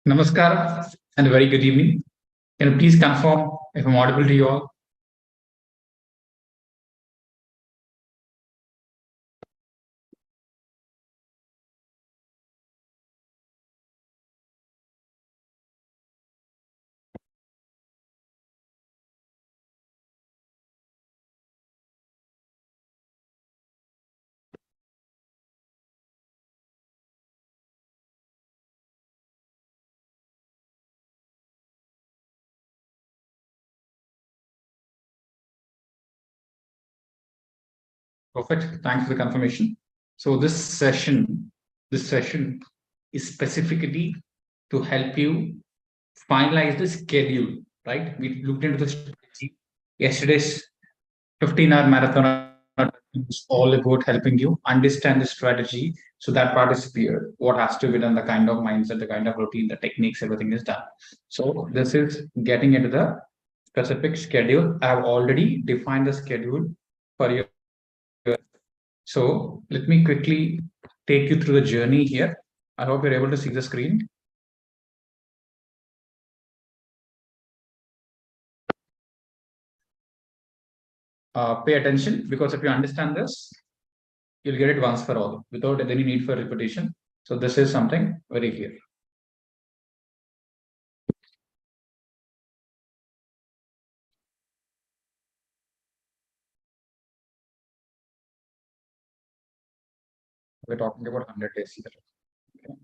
Namaskar and a very good evening. Can you please confirm if I'm audible to you all? Perfect. Thanks for the confirmation. So this session is specifically to help you finalize the schedule, right? We looked into the strategy. Yesterday's 15-hour marathon is all about helping you understand the strategy. So that part is clear. What has to be done, the kind of mindset, the kind of routine, the techniques, everything is done. So this is getting into the specific schedule. I have already defined the schedule for you. So let me quickly take you through the journey here. I hope you're able to see the screen. Pay attention, because if you understand this, you'll get it once for all without any need for repetition. So this is something very clear. We're talking about 100 days here. Okay.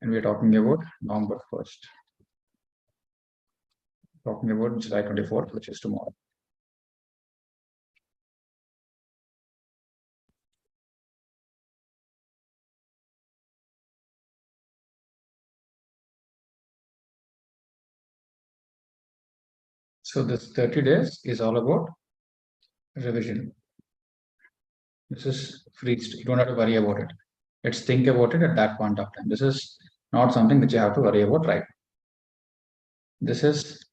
And we're talking about November 1st. Talking about July 24th, which is tomorrow. So this 30 days is all about revision. This is freezed. You don't have to worry about it. Let's think about it at that point of time. This is not something that you have to worry about, right? This is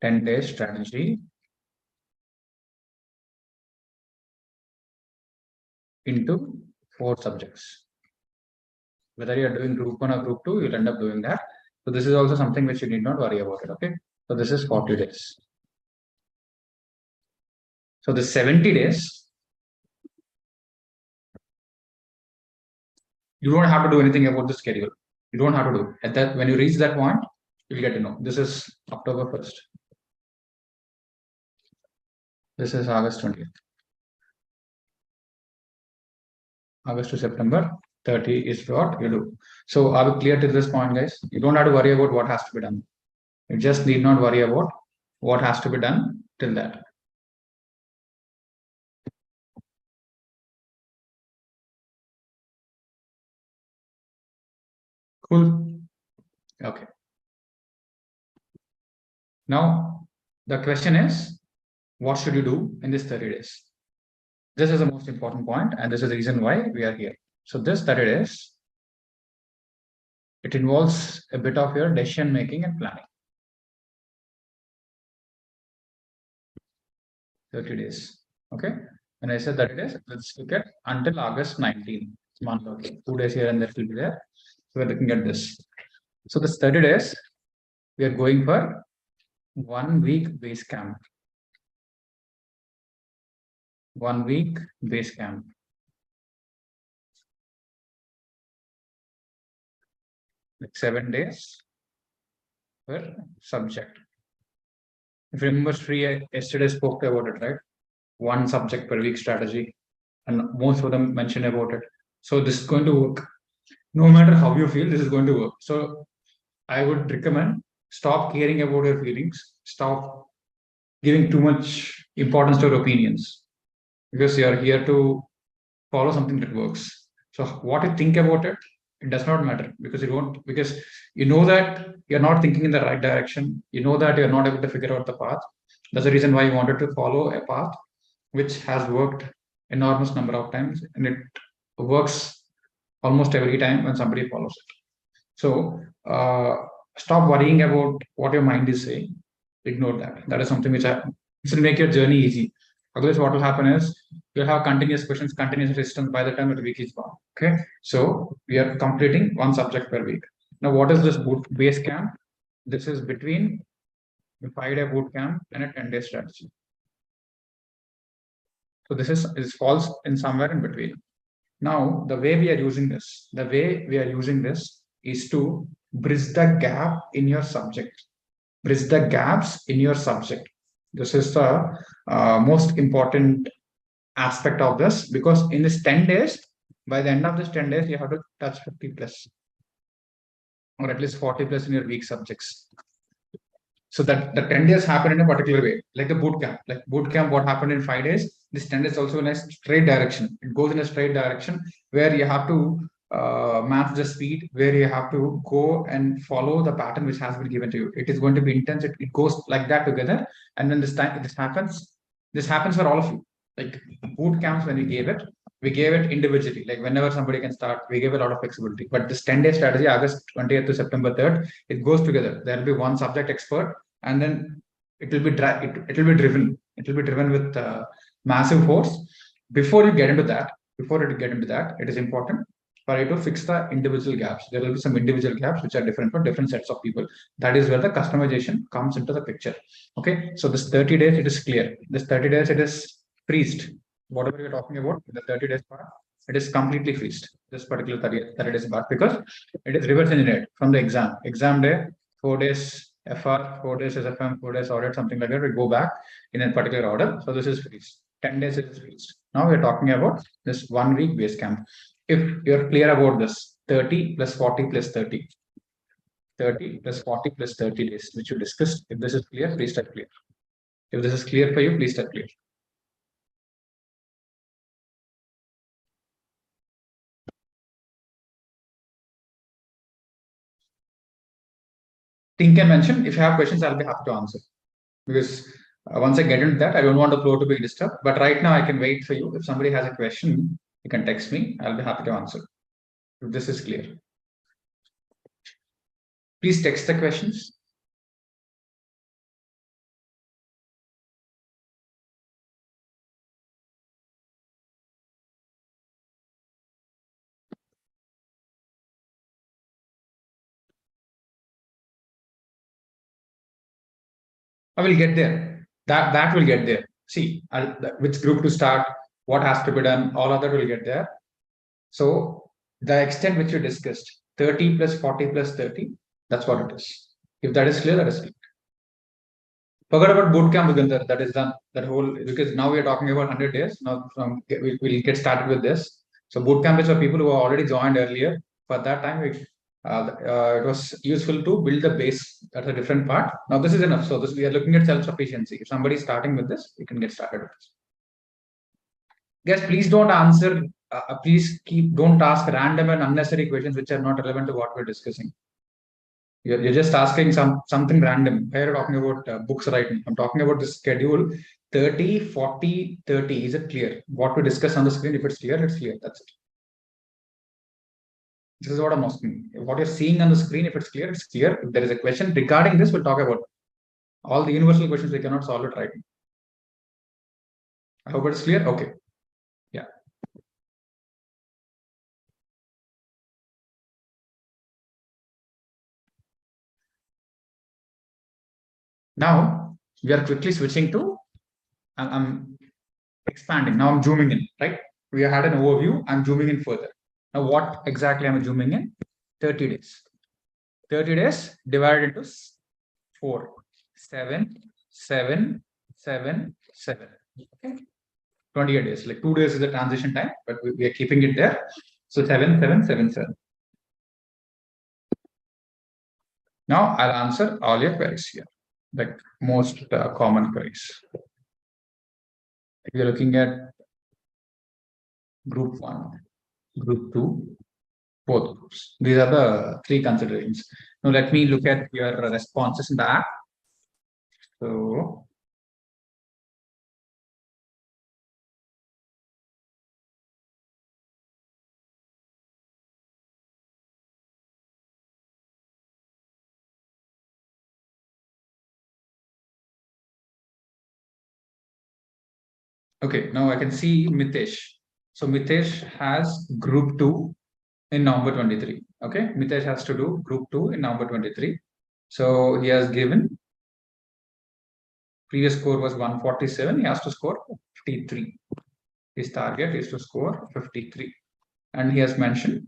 10-day strategy into 4 subjects. Whether you're doing group 1 or group 2, you'll end up doing that. So this is also something which you need not worry about it. Okay. So this is 40 days. So the 70 days, you don't have to do anything about the schedule. You don't have to do at that. When you reach that point, you'll get to know. This is October 1st. This is August 20th. August to September 30 is what you do. So are we clear to this point, guys? You don't have to worry about what has to be done. You just need not worry about what has to be done till that. Cool. Okay. Now, the question is, what should you do in this 30 days? This is the most important point, and this is the reason why we are here. So this 30 days, it involves a bit of your decision making and planning. 30 days. Okay. When I said 30 days, let's look at until August 19. Okay. 2 days here and there will be there. So we're looking at this. So this 30 days, we are going for 1 week base camp. 1 week base camp. Like 7 days per subject. If you remember, Sri yesterday spoke about it, right? 1 subject per week strategy, and most of them mentioned about it. So this is going to work. No matter how you feel, this is going to work. So I would recommend, stop caring about your feelings. Stop giving too much importance to your opinions, because you are here to follow something that works. So what you think about it, it does not matter, because you know that you're not thinking in the right direction. You know that you're not able to figure out the path. That's the reason why you wanted to follow a path which has worked enormous number of times, and it works almost every time when somebody follows it. So stop worrying about what your mind is saying. Ignore that. That is something which will make your journey easy. Otherwise, what will happen is you'll have continuous questions, continuous resistance by the time the week is gone. Okay, so we are completing one subject per week. Now, what is this base camp? This is between a 5-day boot camp and a 10-day strategy. So this is falls in somewhere in between. Now, the way we are using this, is to bridge the gap in your subject. Bridge the gaps in your subject. This is the most important aspect of this, because in this 10 days, by the end of this 10 days, you have to touch 50 plus or at least 40 plus in your weak subjects. So that the 10 days happen in a particular way, like the boot camp. Like boot camp, what happened in 5 days, this 10 days also in a straight direction. It goes in a straight direction where you have to match the speed, where you have to go and follow the pattern which has been given to you. It is going to be intense. It goes like that together. And when this happens for all of you. Like boot camps, when we gave it individually. Like whenever somebody can start, we gave a lot of flexibility. But this 10-day strategy, August 20th to September 3rd, it goes together. There will be one subject expert, and then it will be driven. It will be driven with massive force. Before you get into that, it is important for you to fix the individual gaps. There will be some individual gaps which are different for different sets of people. That is where the customization comes into the picture. Okay, so this 30 days, it is clear. This 30 days, it is freezed. Whatever you're talking about, the 30 days part, it is completely freezed. This particular 30 days part, because it is reverse engineered from the exam day, 4 days FR, 4 days SFM, 4 days audit, something like that. We go back in a particular order. So this is freeze. 10 days is freeze. Now we're talking about this 1 week base camp. If you're clear about this, 30 plus 40 plus 30. 30 plus 40 plus 30 days, which you discussed. If this is clear, please type clear. If this is clear for you, please type clear. Think and mention. If you have questions, I'll be happy to answer. Because once I get into that, I don't want the flow to be disturbed. But right now, I can wait for you. If somebody has a question, you can text me. I'll be happy to answer. If this is clear, please text the questions. I will get there. That will get there. See, which group to start, what has to be done, all of that will get there. So the extent which you discussed, 30 plus 40 plus 30, that's what it is. If that is clear, that is clear. Forget about bootcamp, Gandhar. That is done. That whole, because now we are talking about 100 days. Now we'll get started with this. So bootcamp is for people who are already joined earlier. For that time, it was useful to build the base. That's a different part. Now this is enough. So we are looking at self-sufficiency. If somebody is starting with this, you can get started with this. Guys, please don't answer. Don't ask random and unnecessary questions which are not relevant to what we're discussing. You're just asking something random. Here you're talking about books writing. I'm talking about the schedule 30, 40, 30. Is it clear? What we discuss on the screen, if it's clear, it's clear. That's it. This is what I'm asking. What you're seeing on the screen, if it's clear, it's clear. If there is a question regarding this, we'll talk about all the universal questions. We cannot solve it right now. I hope it's clear. Okay. Yeah. Now we are quickly switching to, I'm expanding. Now I'm zooming in, right? We had an overview. I'm zooming in further. Now, what exactly am I zooming in? 30 days. 30 days divided into 4. 7, 7, 7, 7. Okay. 28 days. Like 2 days is the transition time, but we are keeping it there. So 7, 7, 7, 7. Now I'll answer all your queries here, like most common queries. If you're looking at group 1, group 2, both groups. These are the 3 considerations. Now let me look at your responses in the app. So okay, now I can see Mitesh. So Mitesh has group 2 in November 23. Okay, Mitesh has to do group 2 in November 23. So he has given previous score was 147. He has to score 53. His target is to score 53. And he has mentioned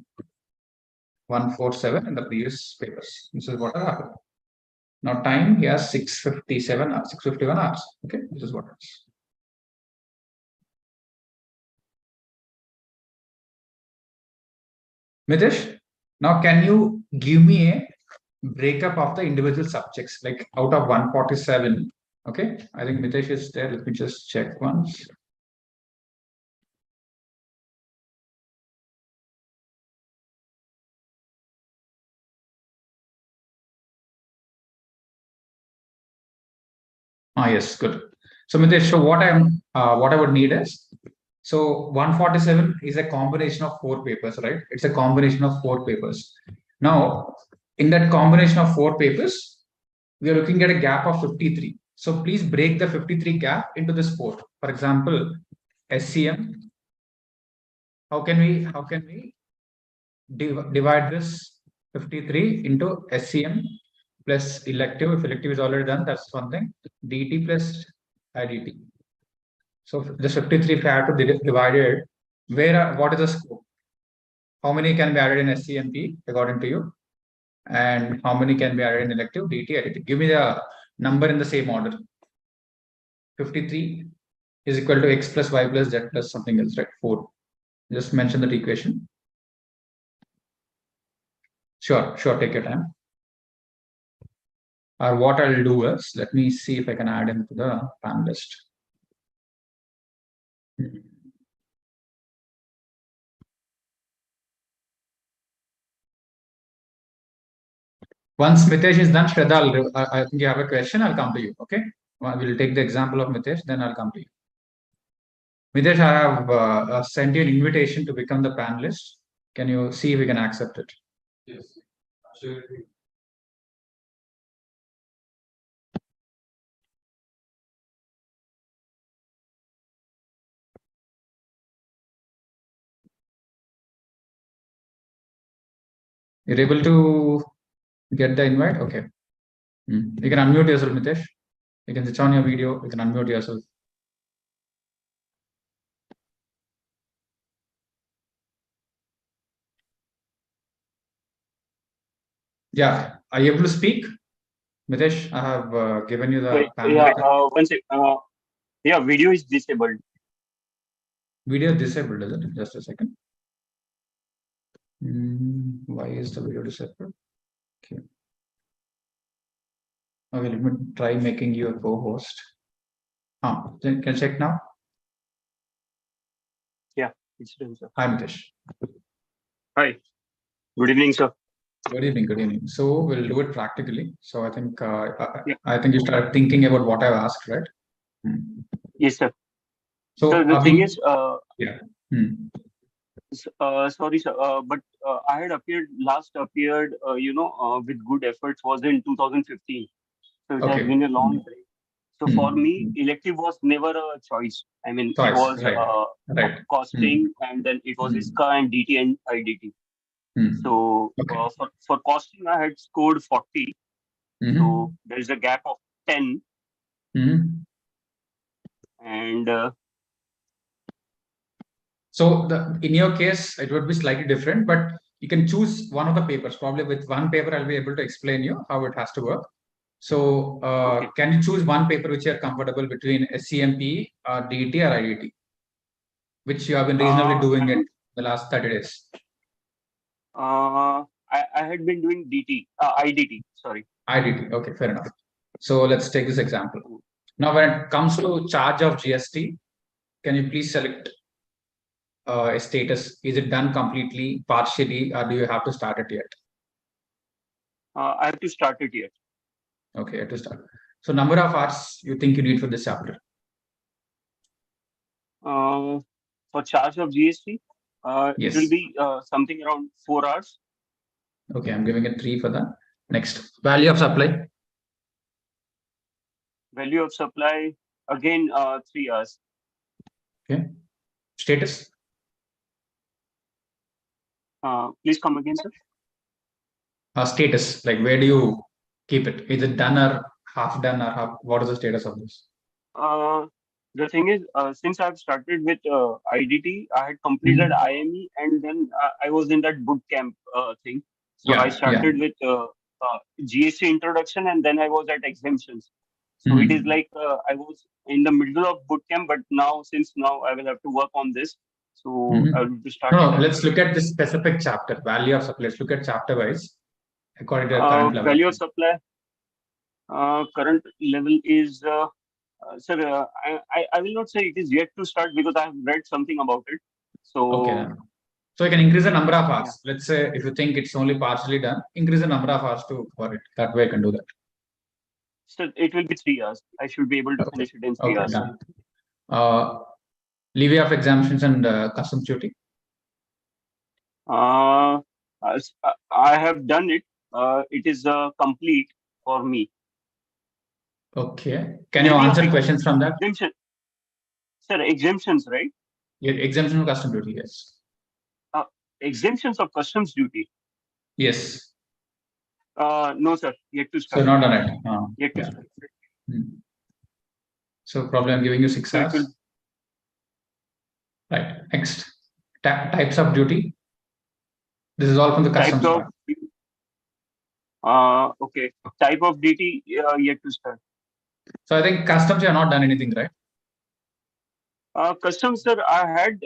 147 in the previous papers. This is what happened. Now time he has 6:57 hours, 6:51 hours. Okay, this is what it is. Mitesh, now can you give me a breakup of the individual subjects, like out of 147? Okay, I think Mitesh is there. Let me just check once. Ah, yes, good. So Mitesh, so what I would need is, so 147 is a combination of 4 papers, right? It's a combination of 4 papers. Now, in that combination of 4 papers, we are looking at a gap of 53. So please break the 53 gap into this 4. For example, SCM. How can we divide this 53 into SCM plus elective? If elective is already done, that's one thing. DT plus IDT. So this 53, if I have to divide it, what is the scope? How many can be added in SCMP according to you? And how many can be added in elective DT, IDT? Give me the number in the same order. 53 is equal to X plus Y plus Z plus something else, right? 4. Just mention that equation. Sure, take your time. Or what I'll do is, let me see if I can add into the panelist. Once Mitesh is done, Shraddha, I think you have a question, I'll come to you, okay? We'll take the example of Mitesh, then I'll come to you. Mitesh, I have sent you an invitation to become the panelist. Can you see if we can accept it? Yes, absolutely. You're able to get the invite? Okay. You can unmute yourself, Mitesh. You can switch on your video. You can unmute yourself. Yeah. Are you able to speak? Mitesh, I have given you the panel. Yeah, one sec. Yeah, video is disabled. Video disabled, is it? Just a second. Why is the video disabled? Okay. Okay, let me try making you a co-host. Can you check now? Yeah, it's done, sir. Hi, Mitesh. Hi. Good evening, sir. Good evening. Good evening. So we'll do it practically. So I think I think you start thinking about what I've asked, right? Yes, sir. So the thing is, yeah. Sorry, sir, but I had last appeared, with good efforts was in 2015. So it has been a long time. So for me, elective was never a choice. I mean, it was right. costing, and then it was ISCA and DT and IDT. So for costing, I had scored 40. So there is a gap of 10. And so in your case, it would be slightly different, but you can choose one of the papers. Probably with one paper, I'll be able to explain you how it has to work. So can you choose one paper which you're comfortable between SCMP, DT or IDT, which you have been reasonably doing it the last 30 days? I had been doing IDT, sorry. IDT, okay, fair enough. So let's take this example. Now, when it comes to charge of GST, can you please select a status? Is it done completely, partially, or do you have to start it yet? I have to start it yet. Okay, to start. So number of hours you think you need for this chapter? For charge of GST, yes. It will be something around 4 hours. Okay, I'm giving it 3 for that. Next, value of supply. Value of supply, again, 3 hours. Okay. Status? Please come again, sir. Status, like where do you keep it? Is it done or half done or half? What is the status of this? The thing is, since I've started with IDT, I had completed IME, and then I was in that boot camp thing. So I started with GST introduction, and then I was at exemptions. So it is like I was in the middle of boot camp, but now since now I will have to work on this. So I will be starting. No, let's look at this specific chapter, value of supply. Let's look at chapter wise according to your current level. Value of supply. Current level is, sir, I will not say it is yet to start because I have read something about it. So, okay. So you can increase the number of hours. Let's say if you think it's only partially done, increase the number of hours to cover it. That way I can do that. So it will be 3 hours. I should be able to finish it in 3 hours. Done. Levy of exemptions and customs duty. I have done it. It is complete for me. Okay. Can you answer questions from that? Exemption. Sir, exemptions, right? Yeah, exemption of customs duty, yes. Exemptions of customs duty. Yes. No, sir. Yet to start. So not done it. Yet to start. So probably I'm giving you 6 hours. Right. Next. Types of duty. This is all from the customs part. Okay. Type of duty yet to start. So I think customs you have not done anything, right? Customs, sir, I had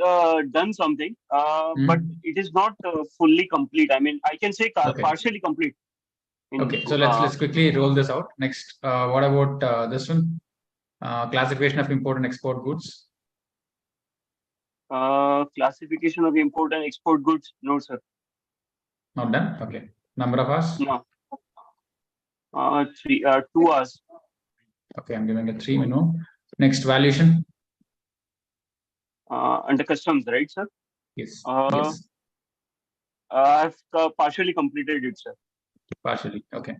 done something, but it is not fully complete. I mean, I can say partially complete. Okay, so let's quickly roll this out. Next, what about this one? Classification of import and export goods. Classification of import and export goods. No, sir. Not done. Okay. Number of hours. No. 2 hours. Okay, I'm giving it 3 minimum. Next, valuation. Under customs, right, sir? Yes. Yes. I've partially completed it, sir. Partially. Okay.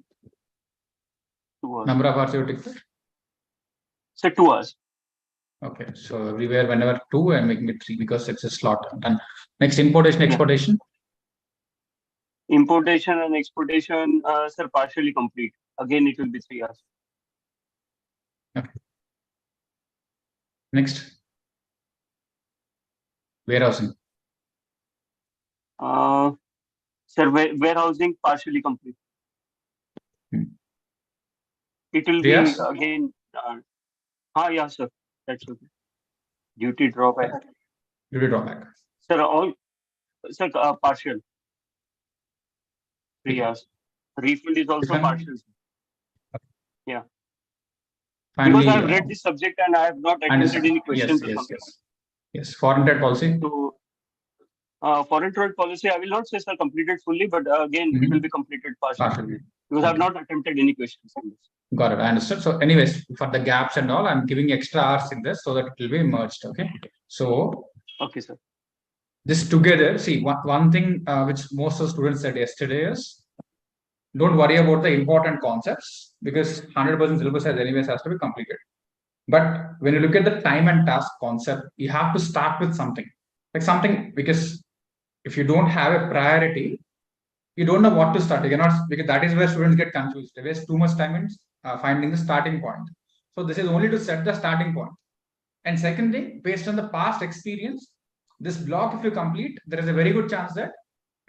2 hours. Number of hours you take? Sir, 2 hours. Okay. So everywhere, whenever 2, I'm making it 3 because it's a slot. Done. Next, importation, exportation. Importation and exportation, sir, partially complete. Again, it will be 3 hours. Okay. Next. Warehousing. Sir, warehousing partially complete. It will be again. Yeah, sir. That's okay. Duty drawback. Duty drawback. Sir, partial. 3 hours. Refund is also partial. Yeah. Finally, because I have read this subject and I have not attempted any questions. Yes. Foreign trade policy. So, foreign trade policy, I will not say, sir, completed fully, but again, it will be completed partially. Because I have not attempted any questions on this. Got it. I understood. So, anyways, for the gaps and all, I'm giving extra hours in this so that it will be merged. Okay. So, okay, sir. This together, see, one thing which most of the students said yesterday is don't worry about the important concepts because 100% syllabus has to be completed. But when you look at the time and task concept, you have to start with something because if you don't have a priority, you don't know what to start. You cannot, because that is where students get confused. They waste too much time in finding the starting point. So this is only to set the starting point. And secondly, based on the past experience, this block, if you complete, there is a very good chance that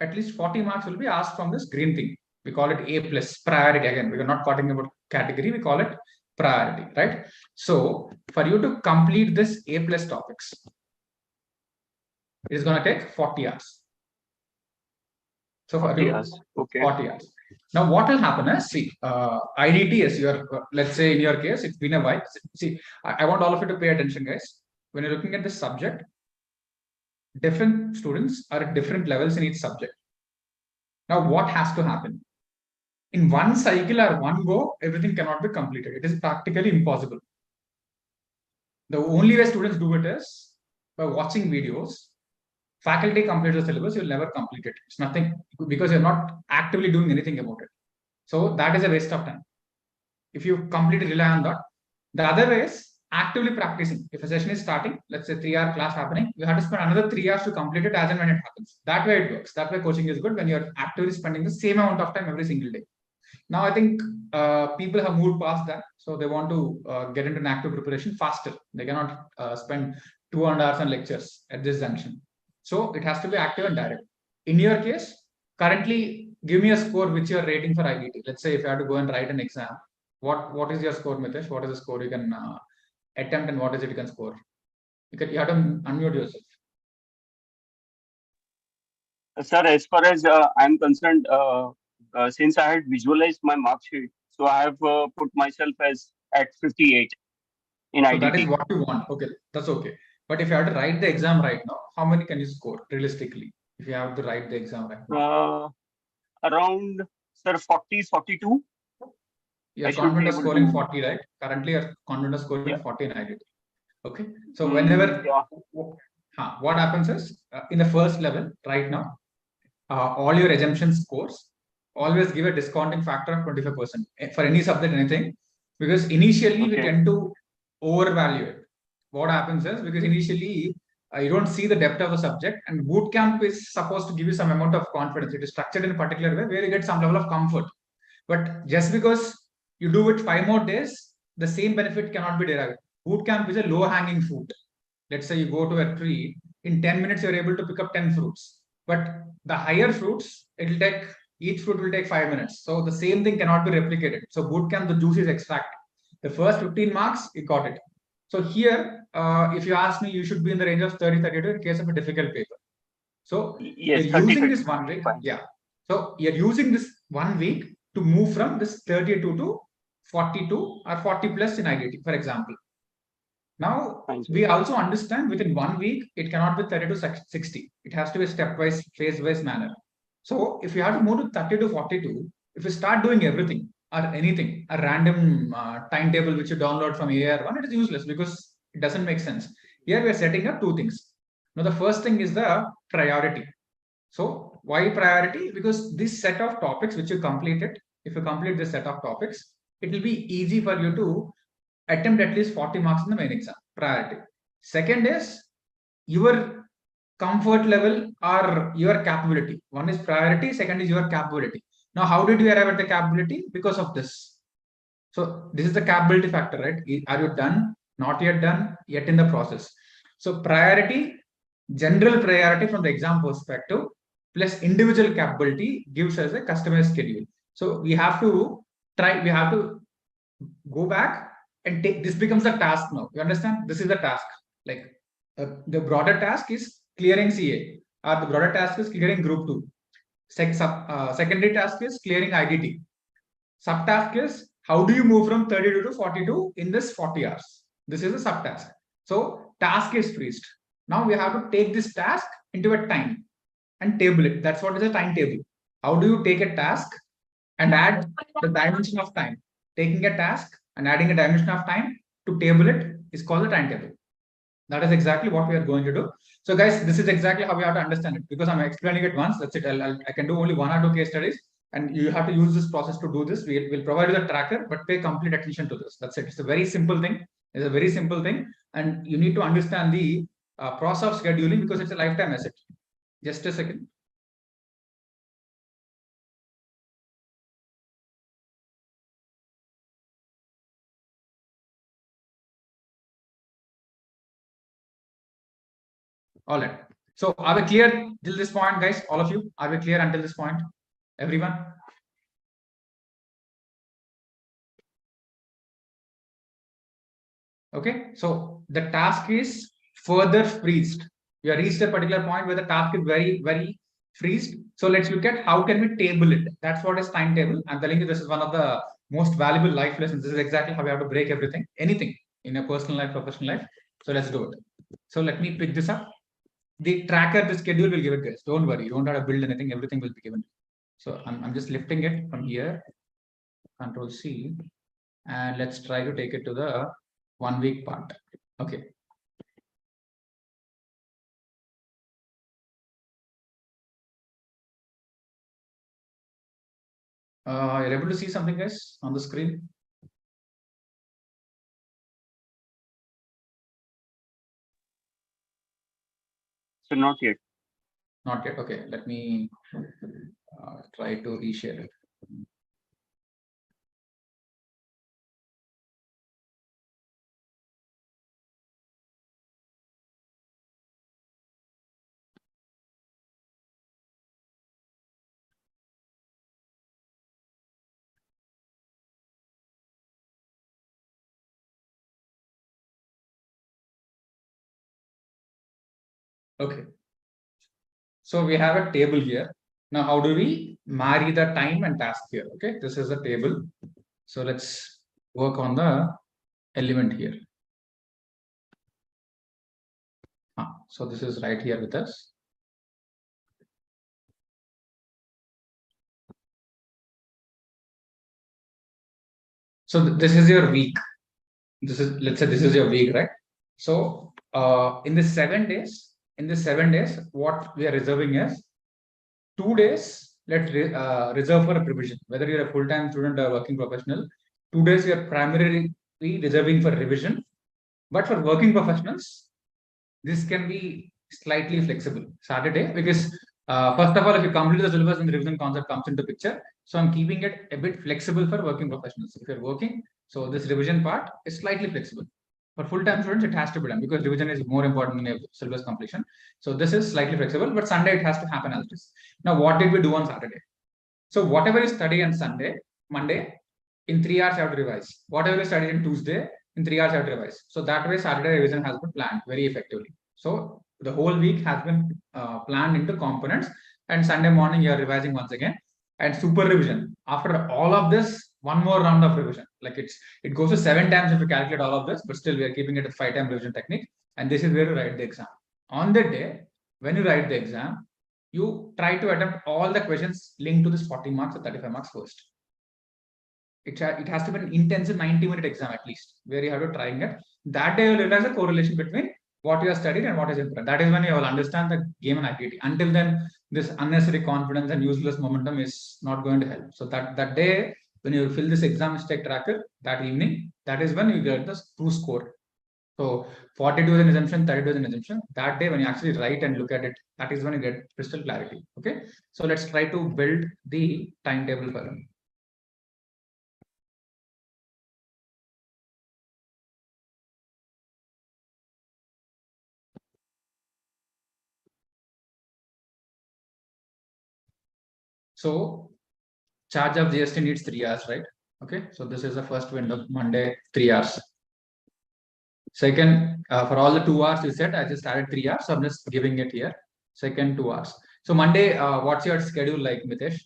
at least 40 marks will be asked from this green thing. We call it A plus priority. Again, we are not talking about category. We call it priority, right? So for you to complete this A plus topics, it is going to take 40 hours. So 40 hours. Okay. 40 hours. Now, what will happen is, see, IDT is your, let's say in your case, it's been a while. See, I want all of you to pay attention, guys. When you're looking at this subject, different students are at different levels in each subject. Now, what has to happen? In one cycle or one go, everything cannot be completed. It is practically impossible. The only way students do it is by watching videos. Faculty completes the syllabus, you'll never complete it. It's nothing because you're not actively doing anything about it. So that is a waste of time. If you completely rely on that. The other way is actively practicing. If a session is starting, let's say 3-hour class happening, you have to spend another 3 hours to complete it as and when it happens. That way it works. That way coaching is good when you're actively spending the same amount of time every single day. Now, I think people have moved past that. So they want to get into an active preparation faster. They cannot spend 2.5 hours on lectures at this junction. So it has to be active and direct. In your case, currently, give me a score which you are rating for IBT. Let's say if you have to go and write an exam, what is your score, Mitesh? What is the score you can attempt and what is it you can score? You have to unmute yourself. Sir, as far as I'm concerned, since I had visualized my mark sheet, so I have put myself as at 58 in So IDT. that is what you want. Okay, that's okay. But if you have to write the exam right now, how many can you score realistically? If you have to write the exam right now, Around, sir, 40, 42. you're I should be confident of able scoring to. 40, right? Currently, you're confident of scoring Yeah. 40 in IDT. Okay. So whenever Yeah. what happens is in the first level right now, all your assumption scores always give a discounting factor of 25% for any subject, anything, because initially we Okay. tend to overvalue it. What happens is because initially you don't see the depth of the subject, and boot camp is supposed to give you some amount of confidence. It is structured in a particular way where you get some level of comfort. But just because you do it 5 more days, the same benefit cannot be derived. Boot camp is a low hanging fruit. Let's say you go to a tree, in 10 minutes you're able to pick up 10 fruits. But the higher fruits, each fruit will take 5 minutes. So the same thing cannot be replicated. So boot camp, the juice is extracted. The first 15 marks, you got it. So here, if you ask me, you should be in the range of 30-32 in case of a difficult paper. So Yes, you're 30, using this 1 week. fine. Yeah. So you're using this 1 week to move from this 32 to 42 or 40 plus in IDT, for example. Now, Fine, sir. we also understand within 1 week, it cannot be 30 to 60. It has to be a stepwise, phase-wise manner. So if you have to move to 30 to 42, if you start doing everything or anything, a random timetable which you download from AR1, it is useless because it doesn't make sense. Here we are setting up 2 things. Now, the first thing is the priority. So why priority? Because this set of topics which you completed, if you complete this set of topics, it will be easy for you to attempt at least 40 marks in the main exam. Priority. Second is your comfort level or your capability. One is priority, second is your capability. Now, how did you arrive at the capability? Because of this. So this is the capability factor, right? Are you done? Not yet done, yet in the process. So priority, general priority from the exam perspective, plus individual capability gives us a customized schedule. So we have to go back and take, this becomes a task now. You understand? This is the task. Like the broader task is clearing CA, or the broader task is clearing group 2. Secondary task is clearing IDT. Subtask is how do you move from 32 to 42 in this 40 hours? This is a subtask. So task is freezed. Now we have to take this task into a time and table it. That's what is a timetable. How do you take a task and add the dimension of time? Taking a task and adding a dimension of time to table it is called a timetable. That is exactly what we are going to do. So guys, this is exactly how we have to understand it, because I'm explaining it once. That's it. I can do only 1 or 2 case studies, and you have to use this process to do this. We'll provide you the tracker, but pay complete attention to this. That's it. It's a very simple thing. It's a very simple thing, and you need to understand the process of scheduling because it's a lifetime asset. Just a second. All right. So are we clear till this point, guys? All of you, are we clear until this point? Everyone? Okay. So the task is further freezed. We have reached a particular point where the task is very, very freezed. So let's look at how can we table it. That's what is timetable. I'm telling you, this is one of the most valuable life lessons. This is exactly how we have to break everything, anything in a personal life, professional life. So let's do it. So let me pick this up. The tracker, the schedule will give it, guys. Don't worry, you don't have to build anything, everything will be given. So I'm just lifting it from here, Control C, and let's try to take it to the 1 week part. Okay. You're able to see something, guys, on the screen? So not yet. Not yet. Okay, let me try to reshare it. Okay. So we have a table here. Now, how do we marry the time and task here? Okay, this is a table. So let's work on the element here. So this is right here with us. So this is your week. This is, let's say this is your week, right? So in the 7 days, what we are reserving is 2 days. Let's reserve for a revision. Whether you're a full-time student or working professional, 2 days you are primarily reserving for revision. But for working professionals, this can be slightly flexible. Saturday, because first of all, if you complete the syllabus and the revision concept comes into picture, so I'm keeping it a bit flexible for working professionals. If you're working, so this revision part is slightly flexible. For full-time students, it has to be done because revision is more important than syllabus completion. So this is slightly flexible, but Sunday it has to happen as it is. Now, what did we do on Saturday? So whatever you study on Sunday, Monday, in 3 hours you have to revise. Whatever you studied on Tuesday, in 3 hours you have to revise. So that way, Saturday revision has been planned very effectively. So the whole week has been planned into components, and Sunday morning you are revising once again. And super revision. After all of this, one more round of revision. Like it goes to 7 times if you calculate all of this, but still we are keeping it a 5-time revision technique. And this is where you write the exam. On the day, when you write the exam, you try to attempt all the questions linked to this 40 marks or 35 marks first. It has to be an intensive 90-minute exam at least, where you have to try it. That day, you'll realize the correlation between what you have studied and what is important. That is when you will understand the game and activity. Until then, this unnecessary confidence and useless momentum is not going to help. So that day, when you fill this exam mistake tracker, that evening, that is when you get the true score. So 42 is an assumption, 32 is an assumption. That day, when you actually write and look at it, that is when you get crystal clarity. Okay. So let's try to build the timetable for them. So charge of GST needs 3 hours, right? Okay. So this is the first window, Monday, 3 hours. Second, for all the 2 hours you said, I just added 3 hours. So I'm just giving it here. Second 2 hours. So Monday, what's your schedule like, Mitesh?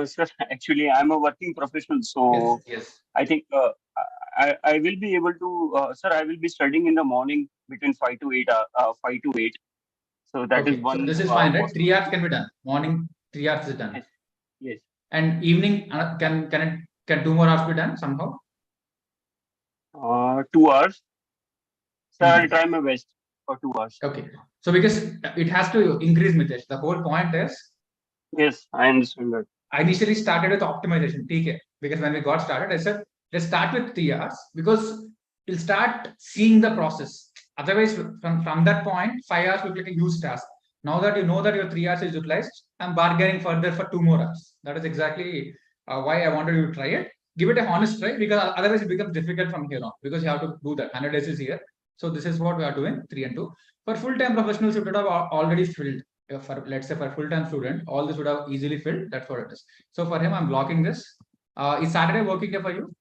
Sir, actually, I'm a working professional, so yes. I think I will be able to, sir, I will be studying in the morning between 5 to 8, 5 to 8. So that is Okay. one. So this is fine, right? 3 hours can be done. Morning, 3 hours is done. Yes. Yes. And evening, can 2 more hours be done somehow? 2 hours. So I'll try my best for 2 hours. Okay. So because it has to increase, Mitesh. The whole point is. Yes, I understand that. I initially started with optimization, TK, because when we got started, I said, let's start with 3 hours because you'll start seeing the process. Otherwise, from that point, 5 hours will be like a huge task. Now that you know that your 3 hours is utilized, I'm bargaining further for 2 more hours. That is exactly why I wanted you to try it. Give it a honest try because otherwise it becomes difficult from here on because you have to do that. 100 days is here. So this is what we are doing, 3 and 2. For full-time professionals, you would have already filled. For let's say for full-time student, all this would have easily filled. That's what it is. So for him, I'm blocking this. Is Saturday working day for you?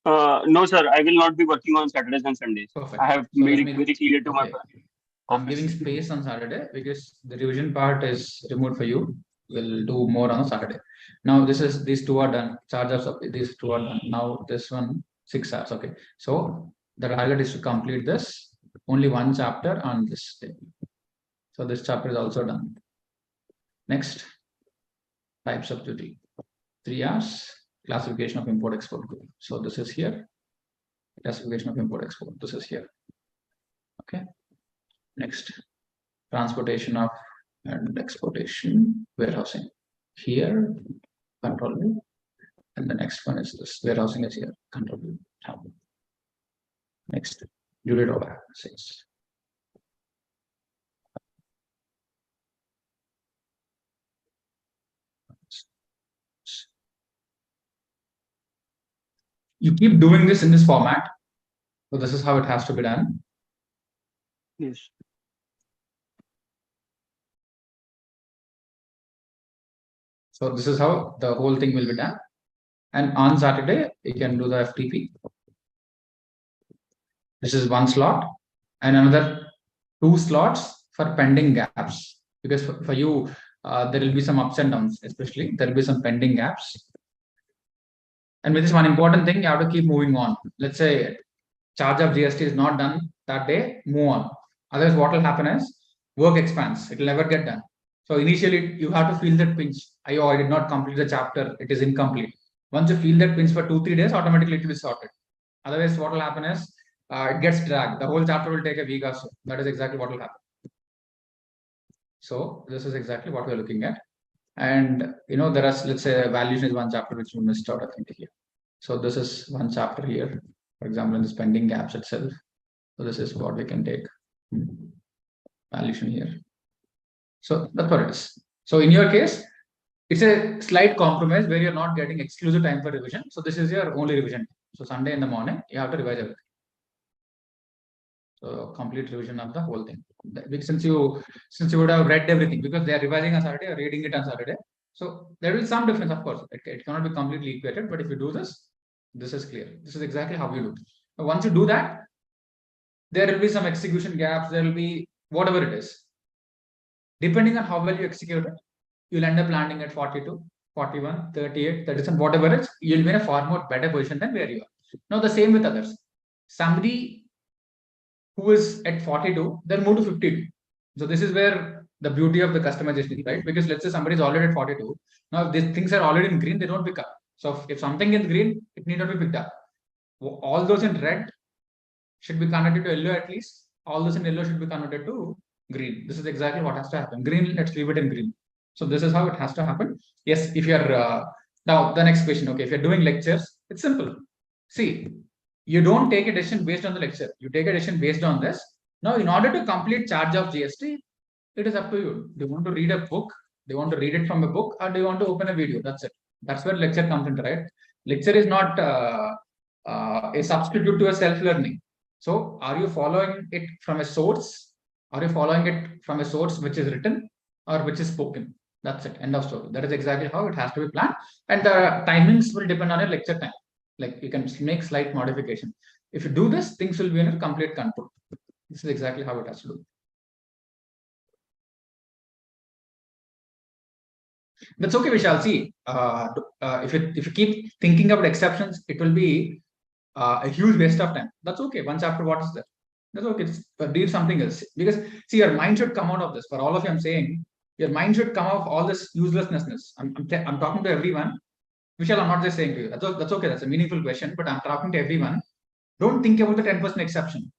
No, sir. I will not be working on Saturdays and Sundays. Perfect. I have made it very clear to my. I'm giving space on Saturday because the revision part is removed for you. We'll do more on Saturday. Now these 2 are done. Charge of these 2 are done. Now this one 6 hours. Okay. So the target is to complete this. Only one chapter on this day. So this chapter is also done. Next, types of duty. 3 hours, classification of import-export group. So this is here. Classification of import-export. This is here. Okay. Next, transportation of and exportation, warehousing. Here, control view. And the next one is this. Warehousing is here. Control view. Next, Juliet Oback says. You keep doing this in this format. So this is how it has to be done. Yes. So this is how the whole thing will be done. And on Saturday, you can do the FTP. This is one slot and another 2 slots for pending gaps. Because for you, there will be some ups and downs, especially there will be some pending gaps. And with this one important thing, you have to keep moving on. Let's say charge of GST is not done that day, move on. Otherwise, what will happen is work expands. It will never get done. So initially, you have to feel that pinch. I did not complete the chapter. It is incomplete. Once you feel that pinch for 2-3 days, automatically it will be sorted. Otherwise, what will happen is it gets dragged. The whole chapter will take a week or so. That is exactly what will happen. So this is exactly what we're looking at. And there are, let's say, valuation is one chapter which we missed out, I think, here. So this is one chapter here, for example, in the spending gaps itself. So this is what we can take. Valuation here. So that's what it is. So in your case, it's a slight compromise where you're not getting exclusive time for revision. So this is your only revision. So Sunday in the morning, you have to revise everything. So complete revision of the whole thing. Since you would have read everything, because they are revising on Saturday or reading it on Saturday. So there will be some difference, of course. It cannot be completely equated, but if you do this, this is clear. This is exactly how you do. Now, once you do that, there will be some execution gaps. There will be whatever it is. Depending on how well you execute it, you'll end up landing at 42, 41, 38, 37, whatever it is, you'll be in a far more better position than where you are. Now, the same with others. Somebody who is at 42, they'll move to 52. So this is where the beauty of the customization is, right? Because let's say somebody is already at 42. Now, if these things are already in green, they don't pick up. So if something is green, it need not be picked up. All those in red should be converted to yellow at least. All those in yellow should be converted to green. This is exactly what has to happen. Green, let's leave it in green. So this is how it has to happen. Yes, if you're now the next question. Okay, if you're doing lectures, it's simple. See, you don't take a decision based on the lecture. You take a decision based on this. Now, in order to complete charge of GST, it is up to you. Do you want to read a book? Do you want to read it from a book, or do you want to open a video? That's it. That's where lecture comes in, right? Lecture is not a substitute to a self-learning. So, are you following it from a source? Are you following it from a source which is written or which is spoken? That's it. End of story. That is exactly how it has to be planned. And the timings will depend on your lecture time. Like you can make slight modification. If you do this, things will be in a complete control. This is exactly how it has to do. That's okay. We shall see. If you keep thinking about exceptions, it will be a huge waste of time. That's okay. One chapter, what is that? That's okay. Read something else. Because see, your mind should come out of this. For all of you, I'm saying your mind should come out of all this uselessness. I'm talking to everyone. Vishal, I'm not just saying to you. That's okay. That's a meaningful question. But I'm talking to everyone. Don't think about the 10% exception.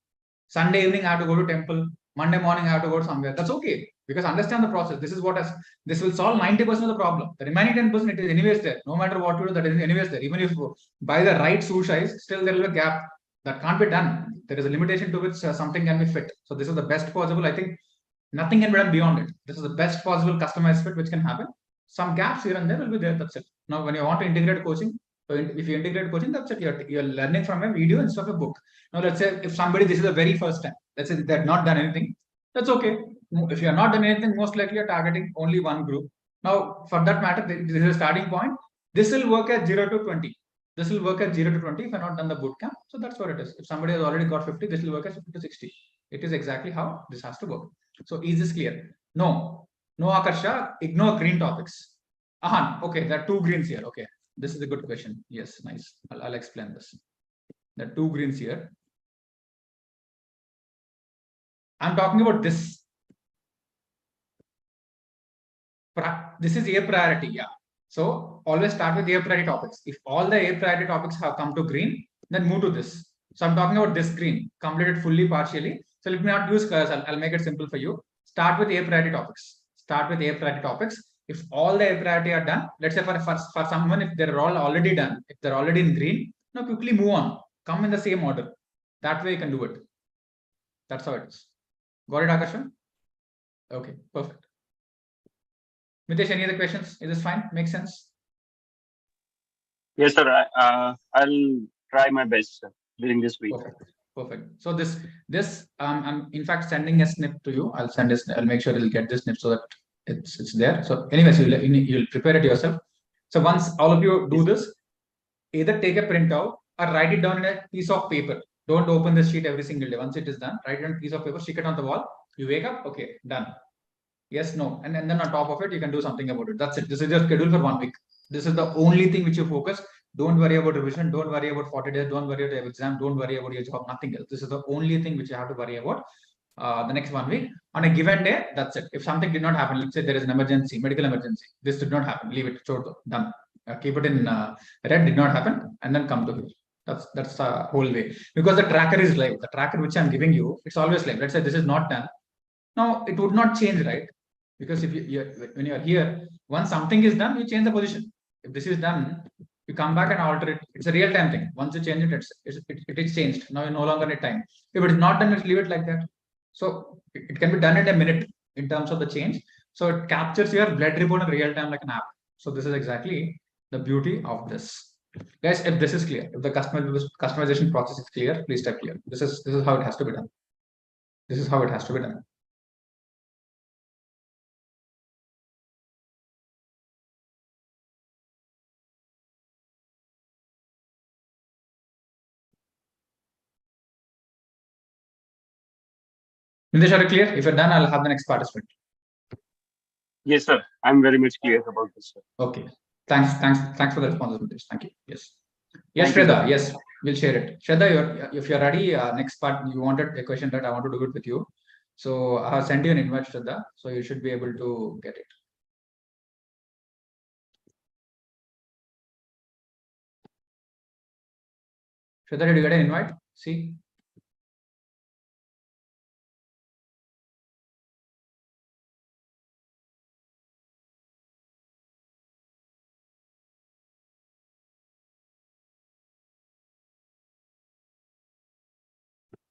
Sunday evening, I have to go to temple. Monday morning, I have to go to somewhere. That's okay. Because understand the process. This will solve 90% of the problem. The remaining 10%, it is anyways there. No matter what you do, that is anyways there. Even if you buy the right shoe size, still there will be a gap. That can't be done. There is a limitation to which something can be fit. So this is the best possible. I think nothing can be done beyond it. This is the best possible customized fit which can happen. Some gaps here and there will be there. That's it. Now, when you want to integrate coaching, so if you integrate coaching, that's it. You're learning from a video instead of a book. Now, let's say if somebody, this is the very first time, let's say they've not done anything, that's okay. If you're not done anything, most likely you're targeting only one group. Now, for that matter, this is a starting point. This will work at 0 to 20. This will work at 0 to 20 if you're not done the bootcamp. So that's what it is. If somebody has already got 50, this will work at 50 to 60. It is exactly how this has to work. So is this clear? No, Akarsha, ignore green topics. Okay, there are 2 greens here. Okay, this is a good question. Yes, nice. I'll explain this. There are 2 greens here. I'm talking about this. This is A priority, yeah. So always start with A priority topics. If all the A priority topics have come to green, then move to this. So I'm talking about this green, completed fully, partially. So let me not use colors. I'll make it simple for you. Start with A priority topics. Start with A priority topics. If all the A priority are done, let's say for someone, if they're all already done, if they're already in green, now quickly move on. Come in the same order. That way you can do it. That's how it is. Got it, Akasha? Okay, perfect. Mitesh, any other questions? Is this fine? Makes sense? Yes, sir. I'll try my best, sir, during this week. Perfect. So this I'm in fact sending a snip to you. I'll make sure you'll get this snip so that it's there. So anyways, you'll prepare it yourself. So once all of you do this, either take a printout or write it down in a piece of paper. Don't open the sheet every single day. Once it is done, write it on a piece of paper, stick it on the wall. You wake up, okay, done. Yes, no, and then on top of it, you can do something about it. That's it. This is your schedule for 1 week. This is the only thing which you focus. Don't worry about revision. Don't worry about 40 days. Don't worry about your exam. Don't worry about your job. Nothing else. This is the only thing which you have to worry about the next 1 week. On a given day, that's it. If something did not happen, let's say there is an emergency, medical emergency. This did not happen. Leave it. Done. Keep it in red. Did not happen, and then come to here. That's the whole way. Because the tracker is live. The tracker which I'm giving you, it's always live. Let's say this is not done. Now it would not change, right? Because if when you are here, once something is done, you change the position. If this is done, you come back and alter it. It's a real-time thing. Once you change it, it is changed. Now you no longer need time. If it is not done, just leave it like that. So it can be done in a minute in terms of the change. So it captures your blood report in real time like an app. So this is exactly the beauty of this. Guys, if this is clear, if the customization process is clear, please type clear. This is how it has to be done. This is how it has to be done. Nilesh, are you clear? If you're done, I'll have the next participant. Yes, sir. I'm very much clear about this, sir. Okay. Thanks for the responses, Nilesh. Thank you. Yes. Yes, Shraddha. Yes, we'll share it. Shraddha, if you're ready, next part, you wanted a question that I want to do it with you. So I have sent you an invite, Shraddha. So you should be able to get it. Shraddha, did you get an invite? See?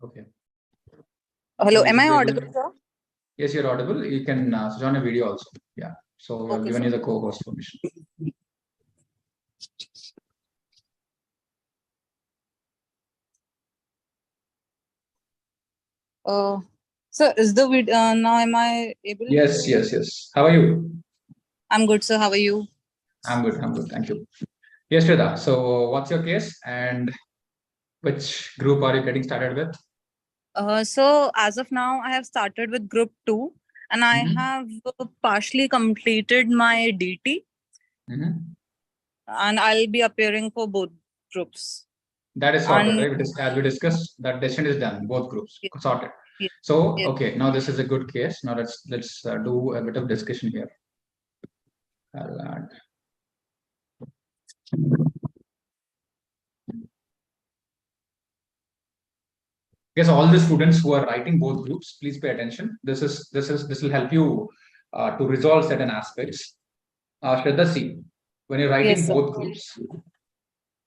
Okay. Hello, am I audible, sir? Yes, you're audible. You can switch on a video also. Yeah. So I've given you the co-host permission. Sir, is the video now? Am I able? Yes. How are you? I'm good, sir. How are you? I'm good. Thank you. Yes, Shraddha. So what's your case and which group are you getting started with? So as of now, I have started with group 2 and I have partially completed my DT and I'll be appearing for both groups. That is sorted, right? As we discussed, that decision is done, both groups sorted. Yes. So, okay, now this is a good case. Now let's do a bit of discussion here. I'll add. Yes, all the students who are writing both groups, please pay attention. This will help you to resolve certain aspects. Shraddha, see, when you're writing both groups,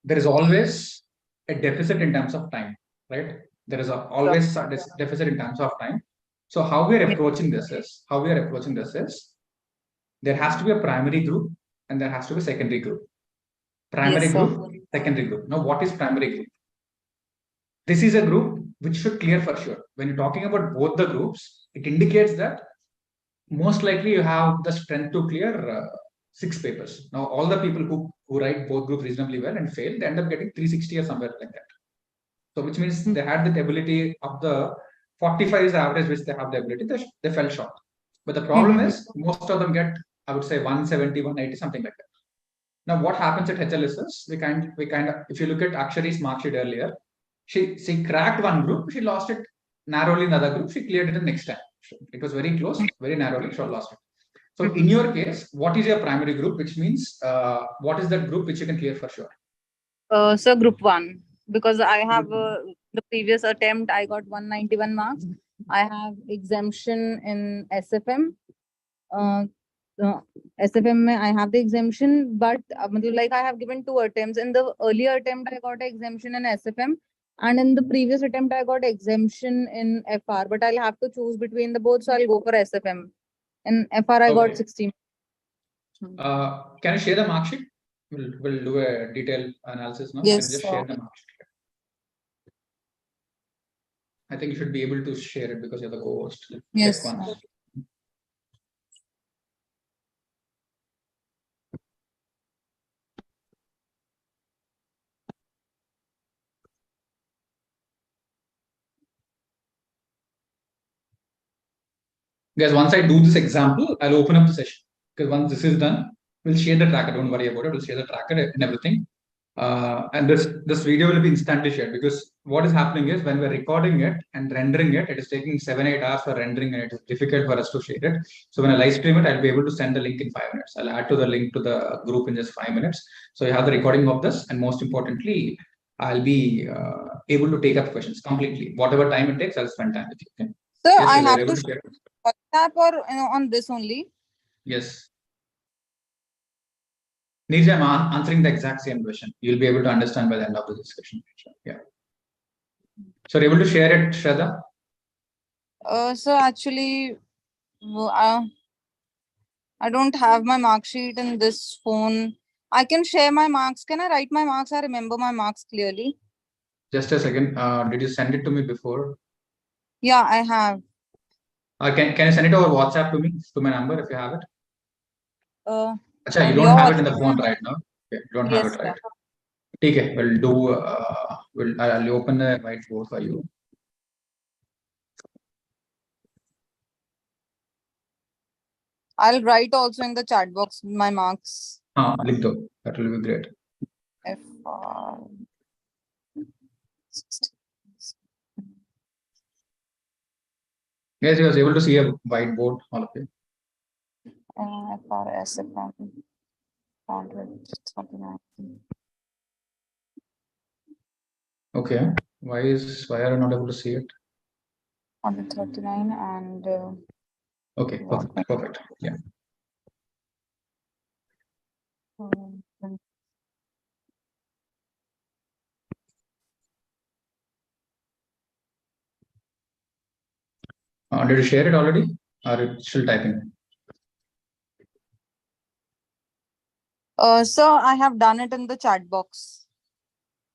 there is always a deficit in terms of time, right? There is always a deficit in terms of time. So how we are approaching this is, there has to be a primary group and there has to be a secondary group. Primary group, secondary group. Now, what is primary group? This is a group which should clear for sure. When you're talking about both the groups, it indicates that most likely you have the strength to clear 6 papers. Now, all the people who write both groups reasonably well and fail, they end up getting 360 or somewhere like that. So, which means they had the ability of the 45 is the average, which they have the ability, they fell short. But the problem is most of them get, I would say 170, 180, something like that. Now, what happens at HLSS? We kind of, if you look at Akshari's mark sheet earlier, she cracked one group, she lost it narrowly in the other group, she cleared it the next time. It was very close, very narrowly, she lost it. So in your case, what is your primary group, which means what is that group which you can clear for sure? So group 1, because I have the previous attempt, I got 191 marks. I have exemption in SFM. SFM, I have the exemption, but like I have given 2 attempts. In the earlier attempt, I got an exemption in SFM. And in the previous attempt, I got exemption in FR, but I'll have to choose between the both. So I'll go for SFM. In FR, I Okay. got 16. Can you share the mark sheet? We'll do a detailed analysis now. Yes, Can you just sir. share the mark sheet? I think you should be able to share it because you're the co-host. Yes, Check once. sir. Guys, once I do this example, I'll open up the session. Because once this is done, we'll share the tracker. Don't worry about it. We'll share the tracker and everything. And this video will be instantly shared, because what is happening is when we're recording it and rendering it, it is taking 7-8 hours for rendering, and it is difficult for us to share it. So when I live stream it, I'll be able to send the link in 5 minutes. I'll add to the link to the group in just 5 minutes. So you have the recording of this, and most importantly, I'll be able to take up questions completely. Whatever time it takes, I'll spend time with you. Okay? So Yes, I you're have able to to share. WhatsApp or on this only. Yes. Neerja, I'm answering the exact same question. You'll be able to understand by the end of the discussion. Yeah. So you're able to share it, Shraddha? So actually, I don't have my mark sheet in this phone. I can share my marks. Can I write my marks? I remember my marks clearly. Just a second. Did you send it to me before? Yeah, I have. Can you send it over WhatsApp to me, to my number, if you have it? Achha, you don't your have it in the phone right now. Okay, you don't have Yes, it right. sir. Okay, we'll do. I'll open the whiteboard for you. I'll write also in the chat box my marks. Link do. That will be great. FR. Guys, you was able to see a whiteboard, all of you. FR, SFM. 139. Okay. Why are you not able to see it? 139 and. Okay, perfect. Perfect. Yeah. Did you share it already? Or are you still typing? So I have done it in the chat box.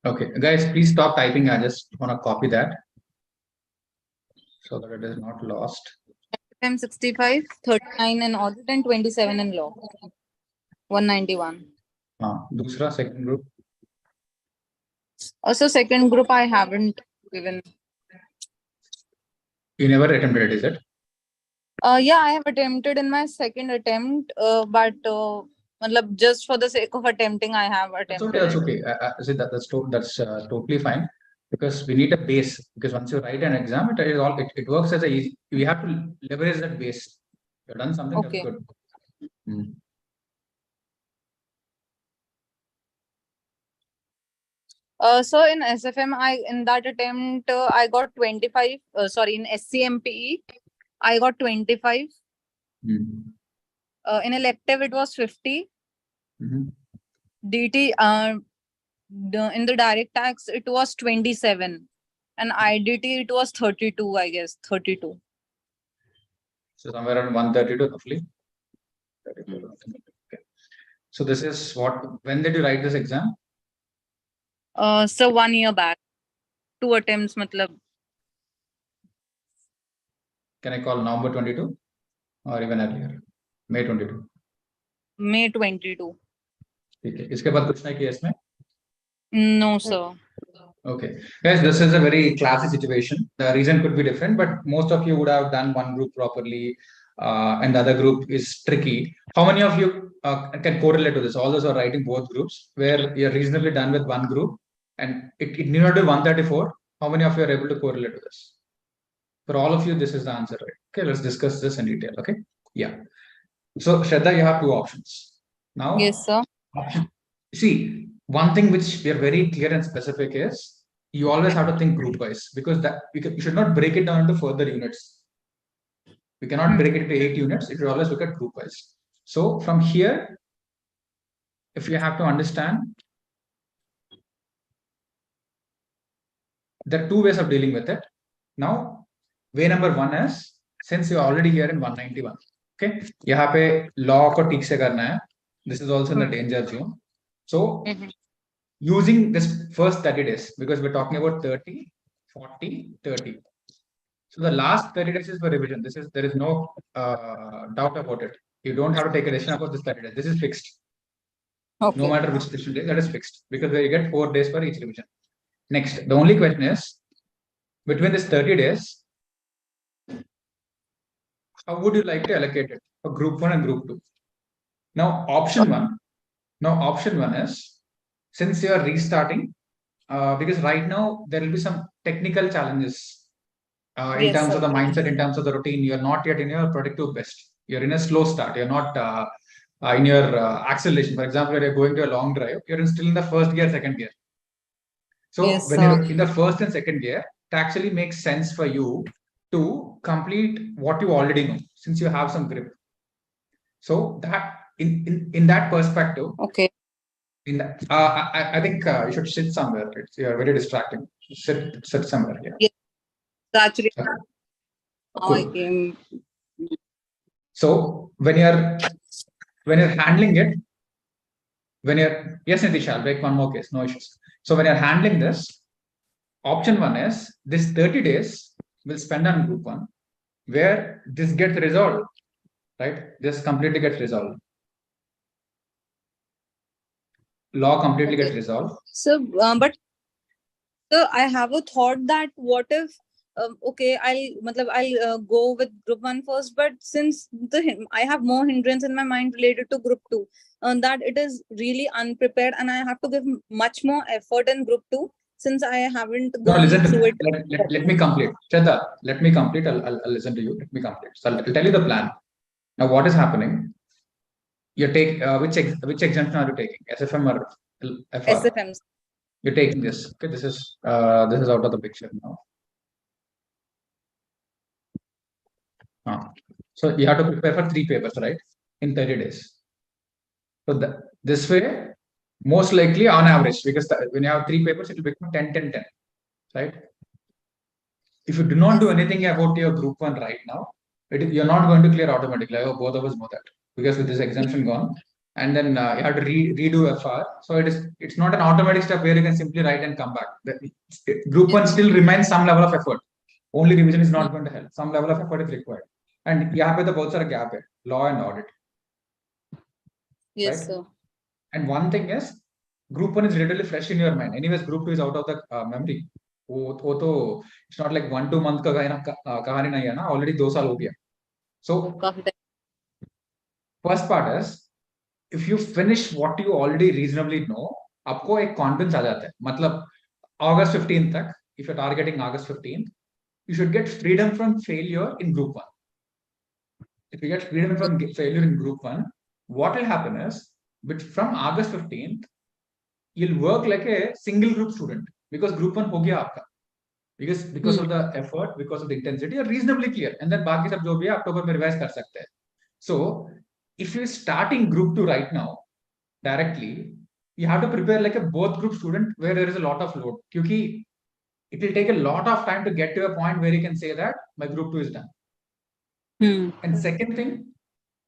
Okay, guys, please stop typing. I just want to copy that so that it is not lost. FM 65, 39 in audit and 27 in law. 191. Dusra, second group. Also, second group I haven't given. You never attempted it, is it? Yeah, I have attempted in my second attempt, but just for the sake of attempting, I have attempted. That's okay. That's totally fine, because we need a base. Because once you write an exam, it works as a easy. We have to leverage that base. You've done something. Okay. That's good. So in SFM, in that attempt I got 25. Sorry, in SCMPE, I got 25. In elective, it was 50. DT, in the direct tax, it was 27. And IDT, it was 32, I guess, 32. So somewhere around 132 roughly. Okay. So this is when did you write this exam? So 1 year back. 2 attempts, matlab. Can I call November 22 or even earlier? May 22. May 22. Okay. इसके बाद कुछ नहीं किया इसमें? No, sir. Okay, guys, this is a very classy situation. The reason could be different, but most of you would have done one group properly, and the other group is tricky. How many of you can correlate to this? All those are writing both groups where you're reasonably done with one group, and it need not be 134. How many of you are able to correlate to this? For all of you, this is the answer, right? Okay, let's discuss this in detail. Okay, yeah. So, Shraddha, you have two options now. Yes, sir. See, one thing which we are very clear and specific is you always have to think group wise, because that you should not break it down into further units. We cannot break it into 8 units. You should always look at group wise. So from here, if you have to understand, there are two ways of dealing with it. Now, way number one is, since you're already here in 191, okay, यहाँ पे law को ठीक से करना है. This is also in the danger zone. So, using this first 30 days, because we're talking about 30, 40, 30. So the last 30 days is for revision. There is no doubt about it. You don't have to take a decision about this 30 days. This is fixed. Okay. No matter which decision day, that is fixed, because you get 4 days for each revision. Next, the only question is, between this 30 days, how would you like to allocate it for group 1 and group 2? Now, option one is, since you are restarting, because right now there will be some technical challenges in Yes, terms sir. of the mindset, in terms of the routine. You're not yet in your productive best. You're in a slow start. You're not in your acceleration. For example, when you're going to a long drive, you're still in the first gear, second gear. So Yes, when sir. you're in the first and second gear, it actually makes sense for you to complete what you already know, since you have some grip. So that in that perspective, Okay. in that, I think you should sit somewhere. You're very distracting. Sit somewhere. Yeah. Yes. Actually, Okay. now I Cool. came. So when you're handling it, yes, Nitish, I'll break one more case, no issues. So when you're handling this, option one is this 30 days will spend on group 1, where this gets resolved, right? This completely gets resolved. Law completely Okay. gets resolved. So, but so I have a thought that what if, okay, I'll go with group 1 first, but since I have more hindrance in my mind related to group 2, that it is really unprepared and I have to give much more effort in group 2 since I haven't No, gone listen to through me. it. Let me complete. Shraddha, let me complete. I'll listen to you. Let me complete. So I'll tell you the plan. Now, what is happening? You take which exemption are you taking? SFM or FR? SFMs. You're taking this. Okay, this is out of the picture now. So you have to prepare for 3 papers, right? In 30 days. So this way, most likely on average, because when you have 3 papers, it will become 10, 10, 10, right? If you do not do anything about your group 1 right now, you're not going to clear automatically. I hope both of us know that, because with this exemption gone, and then you have to redo FR. So it's not an automatic step where you can simply write and come back. Group 1 still remains some level of effort. Only revision is not going to help. Some level of effort is required. And यहाँ पे तो बहुत सारा gap है, law and audit. Yes, right? sir. And one thing is, group 1 is relatively fresh in your mind. Anyways, group 2 is out of the memory. वो तो it's not like 1-2 month का कहानी नहीं है ना, already 2 साल हो गया. So first part is, if you finish what you already reasonably know, आपको एक confidence आ जाता है. मतलब August 15th तक, if you're targeting August 15th, you should get freedom from failure in group 1. If you get freedom from failure in group 1, what will happen is, but from August 15th, you'll work like a single group student, because group 1 हो गया आपका. Because of the effort, because of the intensity, you're reasonably clear. And then बाकी सब जो भी है October में revise कर सकते हैं. So if you're starting group 2 right now, directly, you have to prepare like a both group student where there is a lot of load. Because it will take a lot of time to get to a point where you can say that my group 2 is done. And second thing,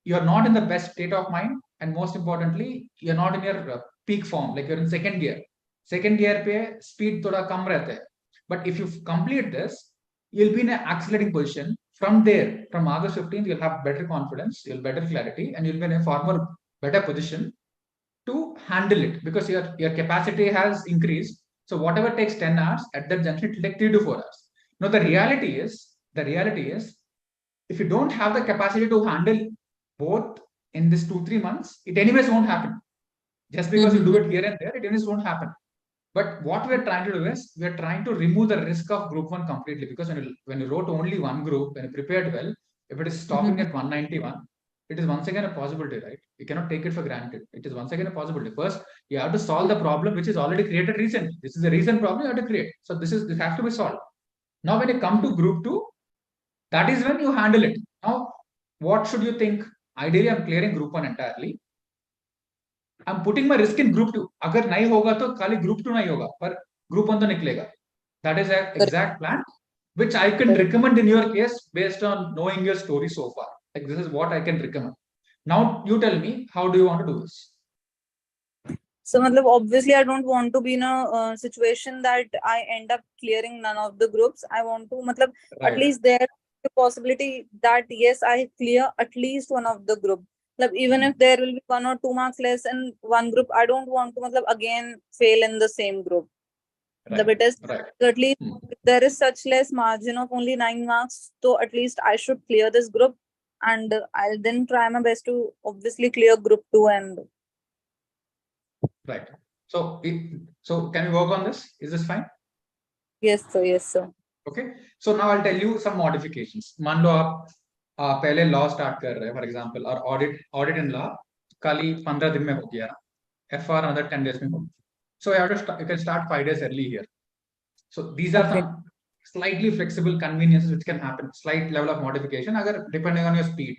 you're not in the best state of mind, and most importantly, you're not in your peak form, like you're in second gear. Second gear पे speed थोड़ा कम रहता है. But if you complete this, you'll be in an accelerating position. From there, from August 15th, you'll have better confidence, you'll have better clarity, and you'll be in a far more better position to handle it, because your capacity has increased. So whatever takes 10 hours, at that junction, it will take 3 to 4 hours. Now the reality is, if you don't have the capacity to handle both in this 2-3 months, it anyways won't happen. Just because you do it here and there, it anyways won't happen. But what we're trying to do is, we're trying to remove the risk of group 1 completely, because when you wrote only one group, when you prepared well, if it is stopping at 191, it is once again a possibility, right? You cannot take it for granted. It is once again a possibility. First, you have to solve the problem which is already created recently. This is a recent problem you have to create. So this has to be solved. Now, when you come to group 2, that is when you handle it. Now, what should you think? Ideally, I'm clearing group 1 entirely. I'm putting my risk in group 2. अगर नहीं होगा तो खाली group 2 नहीं होगा, पर group 1 तो निकलेगा. That is an exact plan, which I can recommend in your case based on knowing your story so far. Like this is what I can recommend. Now you tell me, how do you want to do this? So, matlab, obviously, I don't want to be in a situation that I end up clearing none of the groups. I want to, matlab, at least there is a possibility that yes, I clear at least one of the group. Matlab, even if there will be 1 or 2 marks less in one group, I don't want to, matlab, again fail in the same group. Right. It is Right. so at least if there is such less margin of only 9 marks, so at least I should clear this group, and I'll then try my best to obviously clear group 2 and. Right. So, so can we work on this? Is this fine? Yes, sir. Yes, sir. Okay. So now I'll tell you some modifications. मान लो आप पहले law start कर रहे हैं, for example, और audit in law खाली 15 दिन में हो गया, FR another 10 days में हो. So you can start 5 days early here. So these are some slightly flexible conveniences which can happen, slight level of modification depending on your speed.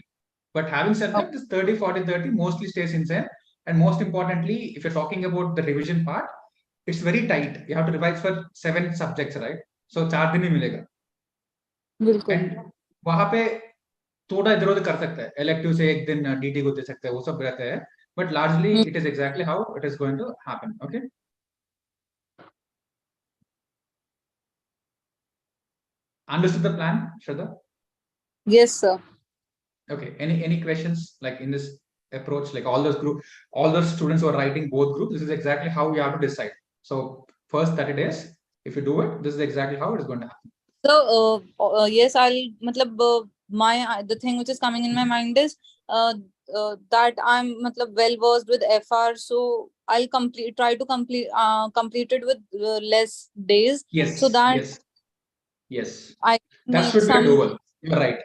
But having said that, this 30, 40, 30 mostly stays insane. And most importantly, if you're talking about the revision part, it's very tight. You have to revise for 7 subjects, right? So 4 दिन ही मिलेगा. And वहाँ पे थोड़ा इधर उधर कर सकता है. Elective से एक दिन DT को दे सकता है. वो सब रहता है. But largely, it is exactly how it is going to happen. Okay. Understood the plan, Shraddha? Yes, sir. Okay. Any questions like in this approach? Like all those students who are writing both groups, this is exactly how you have to decide. So first 30 days, if you do it, this is exactly how it is going to happen. So yes, I'll matlab, the thing which is coming in my mind is that I'm matlab, well versed with FR, so I'll try to complete it with less days. Yes. So that yes. I That make should be a some. doable. You're right.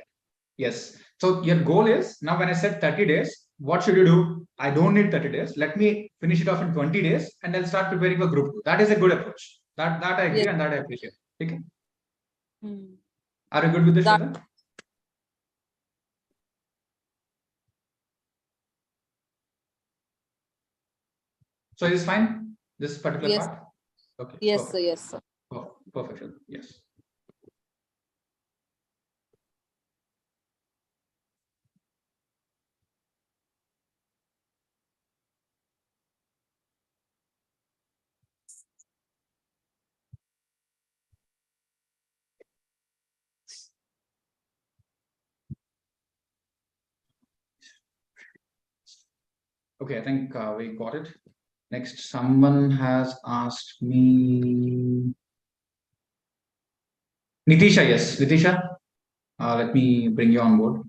Yes. So your goal is now when I said 30 days, what should you do? I don't need 30 days. Let me finish it off in 20 days and then start preparing for group 2. That is a good approach. That I agree and that I appreciate. Okay. Are you good with this, Shraddha? So is this fine? This particular part? Okay. Yes, perfect. sir. Yes, sir. Oh, perfect. Shraddha. Yes. Okay, I think we got it. Next, someone has asked me. Nitisha, yes. Nitisha, let me bring you on board.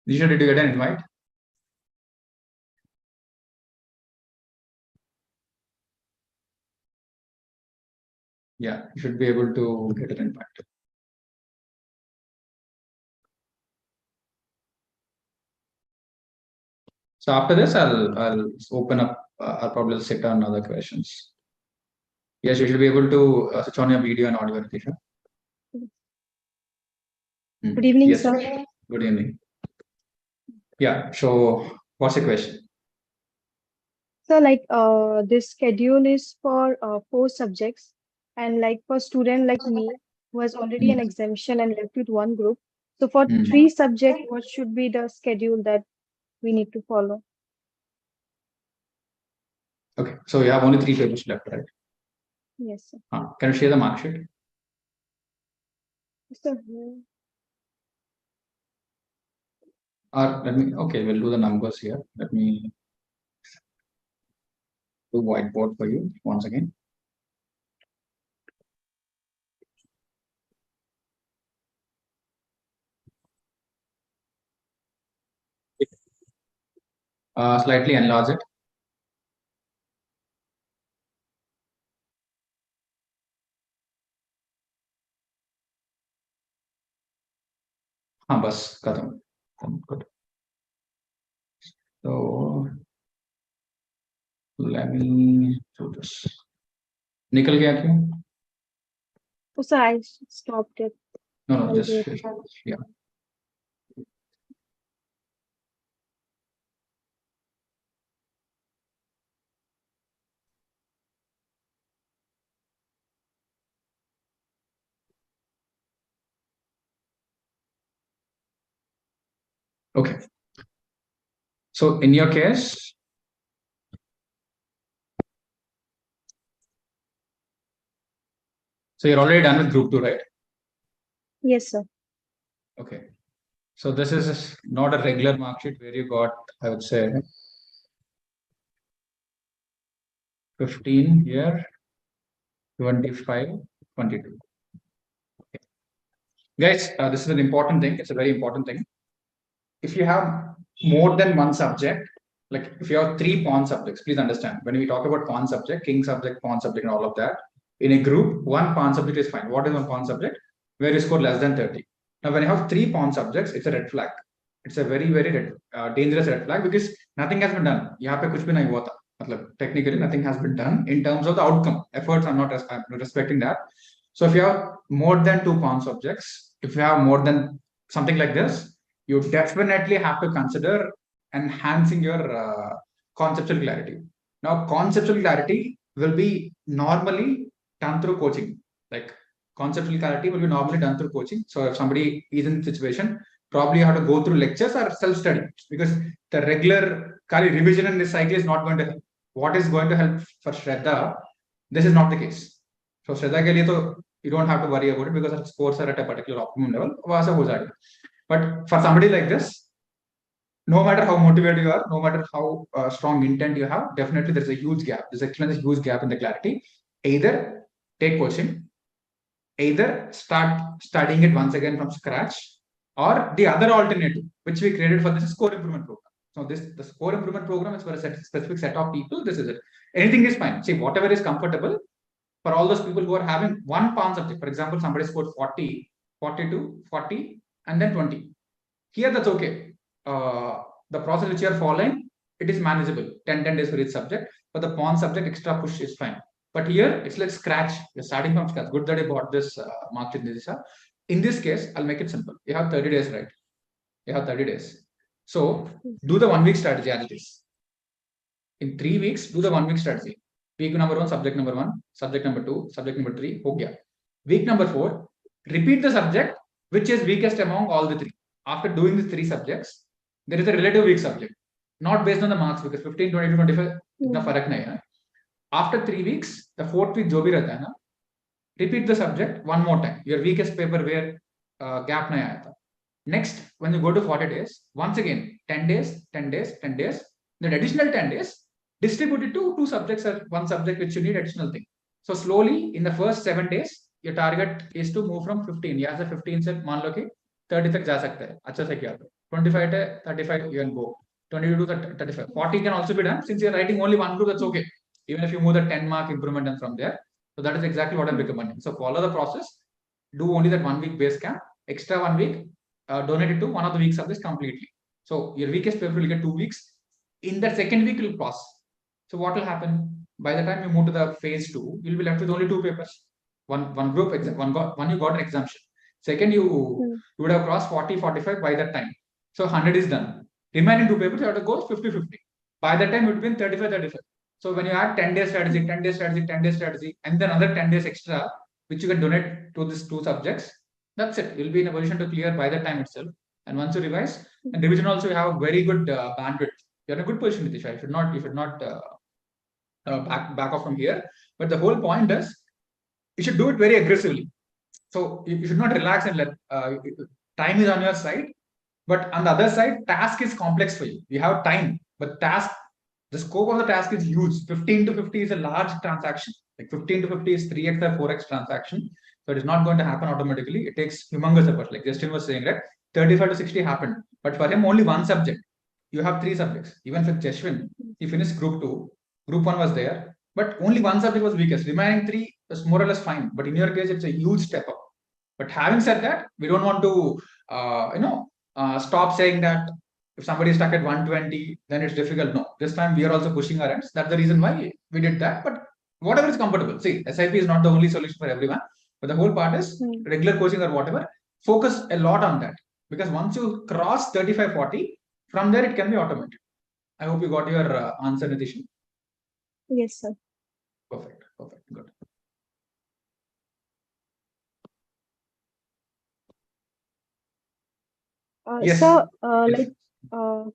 Nitisha, did you get an invite? Yeah, you should be able to get an invite. So after this, I'll open up. I'll probably sit on other questions. Yes, you should be able to switch on your video and audio, Nitisha. Good evening, yes, sir. Good evening. Yeah. So, what's the question? So, like, this schedule is for 4 subjects, and like for student like me who has already an exemption and left with one group. So, for 3 subjects, what should be the schedule that we need to follow? Okay, so you have only 3 papers left, right? Yes, sir. Can you share the mark sheet? So, Let me. Okay, we'll do the numbers here. Let me do whiteboard for you once again. Slightly enlarge it. हाँ बस खत्म. Good. So let me do this. निकल गया क्यों? Oh, sir, I stopped it. No, I'll just do it. yeah. Okay. So in your case, so you're already done with group 2, right? Yes, sir. Okay. So this is not a regular mark sheet where you got, I would say, 15 here, 25, 22. Okay. Guys, this is an important thing. It's a very important thing. If you have more than one subject, like if you have 3 pawn subjects, please understand, when we talk about pawn subject, king subject, pawn subject, and all of that, in a group, 1 pawn subject is fine. What is 1 pawn subject? Where you score less than 30. Now, when you have 3 pawn subjects, it's a red flag. It's a very, very dangerous red flag because nothing has been done. यहाँ पे कुछ भी नहीं हुआ था. Technically, nothing has been done in terms of the outcome. Efforts are not respecting that. So if you have more than 2 pawn subjects, if you have more than something like this, you definitely have to consider enhancing your conceptual clarity. Now, conceptual clarity will be normally done through coaching. Like conceptual clarity will be normally done through coaching. So if somebody is in the situation, probably you have to go through lectures or self-study because the regular revision in this cycle is not going to help. What is going to help for Shraddha, this is not the case. So Shraddha ke liye to you don't have to worry about it because her scores are at a particular optimum level. But for somebody like this, no matter how motivated you are, no matter how strong intent you have, definitely there's a huge gap. There's actually a huge gap in the clarity. Either take coaching, either start studying it once again from scratch, or the other alternative, which we created for this score improvement program. So the score improvement program is for a specific set of people. This is it. Anything is fine. See, whatever is comfortable for all those people who are having 1 pawn subject. For example, somebody scored 40, 42, 40, and then 20. Here, that's okay. The process which you are following, it is manageable. 10 days for each subject. For the pawn subject, extra push is fine. But here, it's like scratch. You're starting from scratch. Good that I bought this marked in this. In this case, I'll make it simple. You have 30 days, right? You have 30 days. So do the 1 week strategy as it is. In 3 weeks, do the 1 week strategy. Week number 1, subject number 1, subject number 2, subject number 3. Okay. Week number 4, repeat the subject which is weakest among all the 3. After doing the 3 subjects, there is a relative weak subject, not based on the marks because 15, 22, 25, no farak nahi hai. After 3 weeks, the 4th week jo bhi rehta hai na, repeat the subject 1 more time. Your weakest paper where gap nahi aaya tha. Next, when you go to 40 days, once again, 10 days, 10 days, 10 days, then additional 10 days, distribute it to 2 subjects or 1 subject which you need additional thing. So slowly, in the first 7 days, your target is to move from 15. यहाँ से 15 से मान लो कि 30 तक जा सकता है. अच्छा से किया तो 25 है 35 you can go. 22 to 35. 40 can also be done since you're writing only 1 group. That's okay. Even if you move the 10 mark improvement and from there. So that is exactly what I'm recommending. So follow the process. Do only that 1 week base camp. Extra 1 week. Donate it to one of the week subjects completely. So your weakest paper will get 2 weeks. In the second week, you'll pass. So what will happen? By the time you move to the phase 2, you'll be left with only 2 papers. One group exam, one you got an exemption. Second, you would have crossed 40, 45 by that time. So 100 is done. Remaining 2 papers, you have to go 50, 50. By that time, it would be 35, 35. So when you add 10 days strategy, 10 days strategy, 10 days strategy, and then another 10 days extra, which you can donate to these 2 subjects, that's it. You'll be in a position to clear by the time itself. And once you revise, and revision also, you have a very good bandwidth. You're in a good position, Nitisha. You should not back off from here. But the whole point is, you should do it very aggressively. So you should not relax and let time is on your side. But on the other side, task is complex for you. You have time, but the scope of the task is huge. 15 to 50 is a large transaction. Like 15 to 50 is 3x or 4x transaction. So it is not going to happen automatically. It takes humongous effort. Like Justin was saying, that 35 to 60 happened. But for him, only 1 subject. You have 3 subjects. Even for Jeshwin, he finished group 2. Group 1 was there. But only 1 subject was weakest. Remaining 3 was more or less fine. But in your case, it's a huge step up. But having said that, we don't want to, stop saying that if somebody is stuck at 120, then it's difficult. No, this time we are also pushing our ends. That's the reason why we did that. But whatever is comfortable. See, SIP is not the only solution for everyone, but the whole part is regular coaching or whatever. Focus a lot on that, because once you cross 35-40, from there it can be automated. I hope you got your answer, Nitish. Yes, sir. Perfect. Good. Yes. So, Yes. like,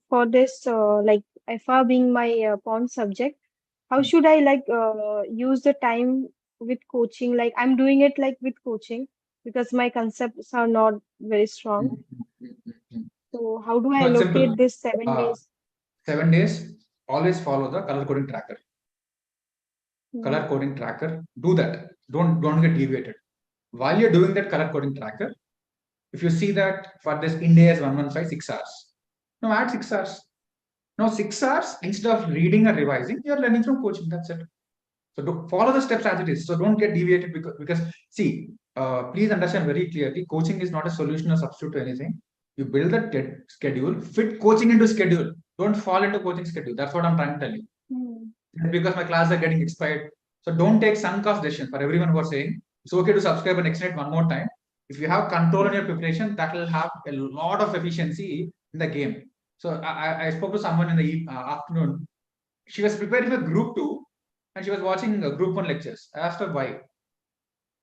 for this, like, FR being my pond subject, how should I like use the time with coaching? Like, I'm doing it like with coaching because my concepts are not very strong. So, how do I No, it's allocate simple. this 7 days? 7 days, always follow the color coding tracker. Hmm. Color coding tracker, do that. Don't get deviated. While you're doing that color coding tracker, if you see that for this Ind AS 115, 6 hours. Now add 6 hours. Now 6 hours, instead of reading or revising, you're learning from coaching. That's it. So follow the steps as it is. So don't get deviated because see, please understand very clearly, coaching is not a solution or substitute to anything. You build a schedule, fit coaching into schedule. Don't fall into coaching schedule. That's what I'm trying to tell you. Because my classes are getting expired. So don't take sunk cost decision. For everyone who are saying, it's okay to subscribe and extend it one more time. If you have control in your preparation, that will have a lot of efficiency in the game. So I spoke to someone in the afternoon. She was preparing for group 2 and she was watching group 1 lectures. I asked her why.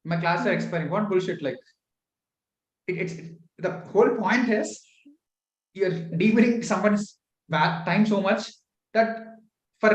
My classes are expiring. What bullshit? Like, it's the whole point is you're demeaning someone's time so much that for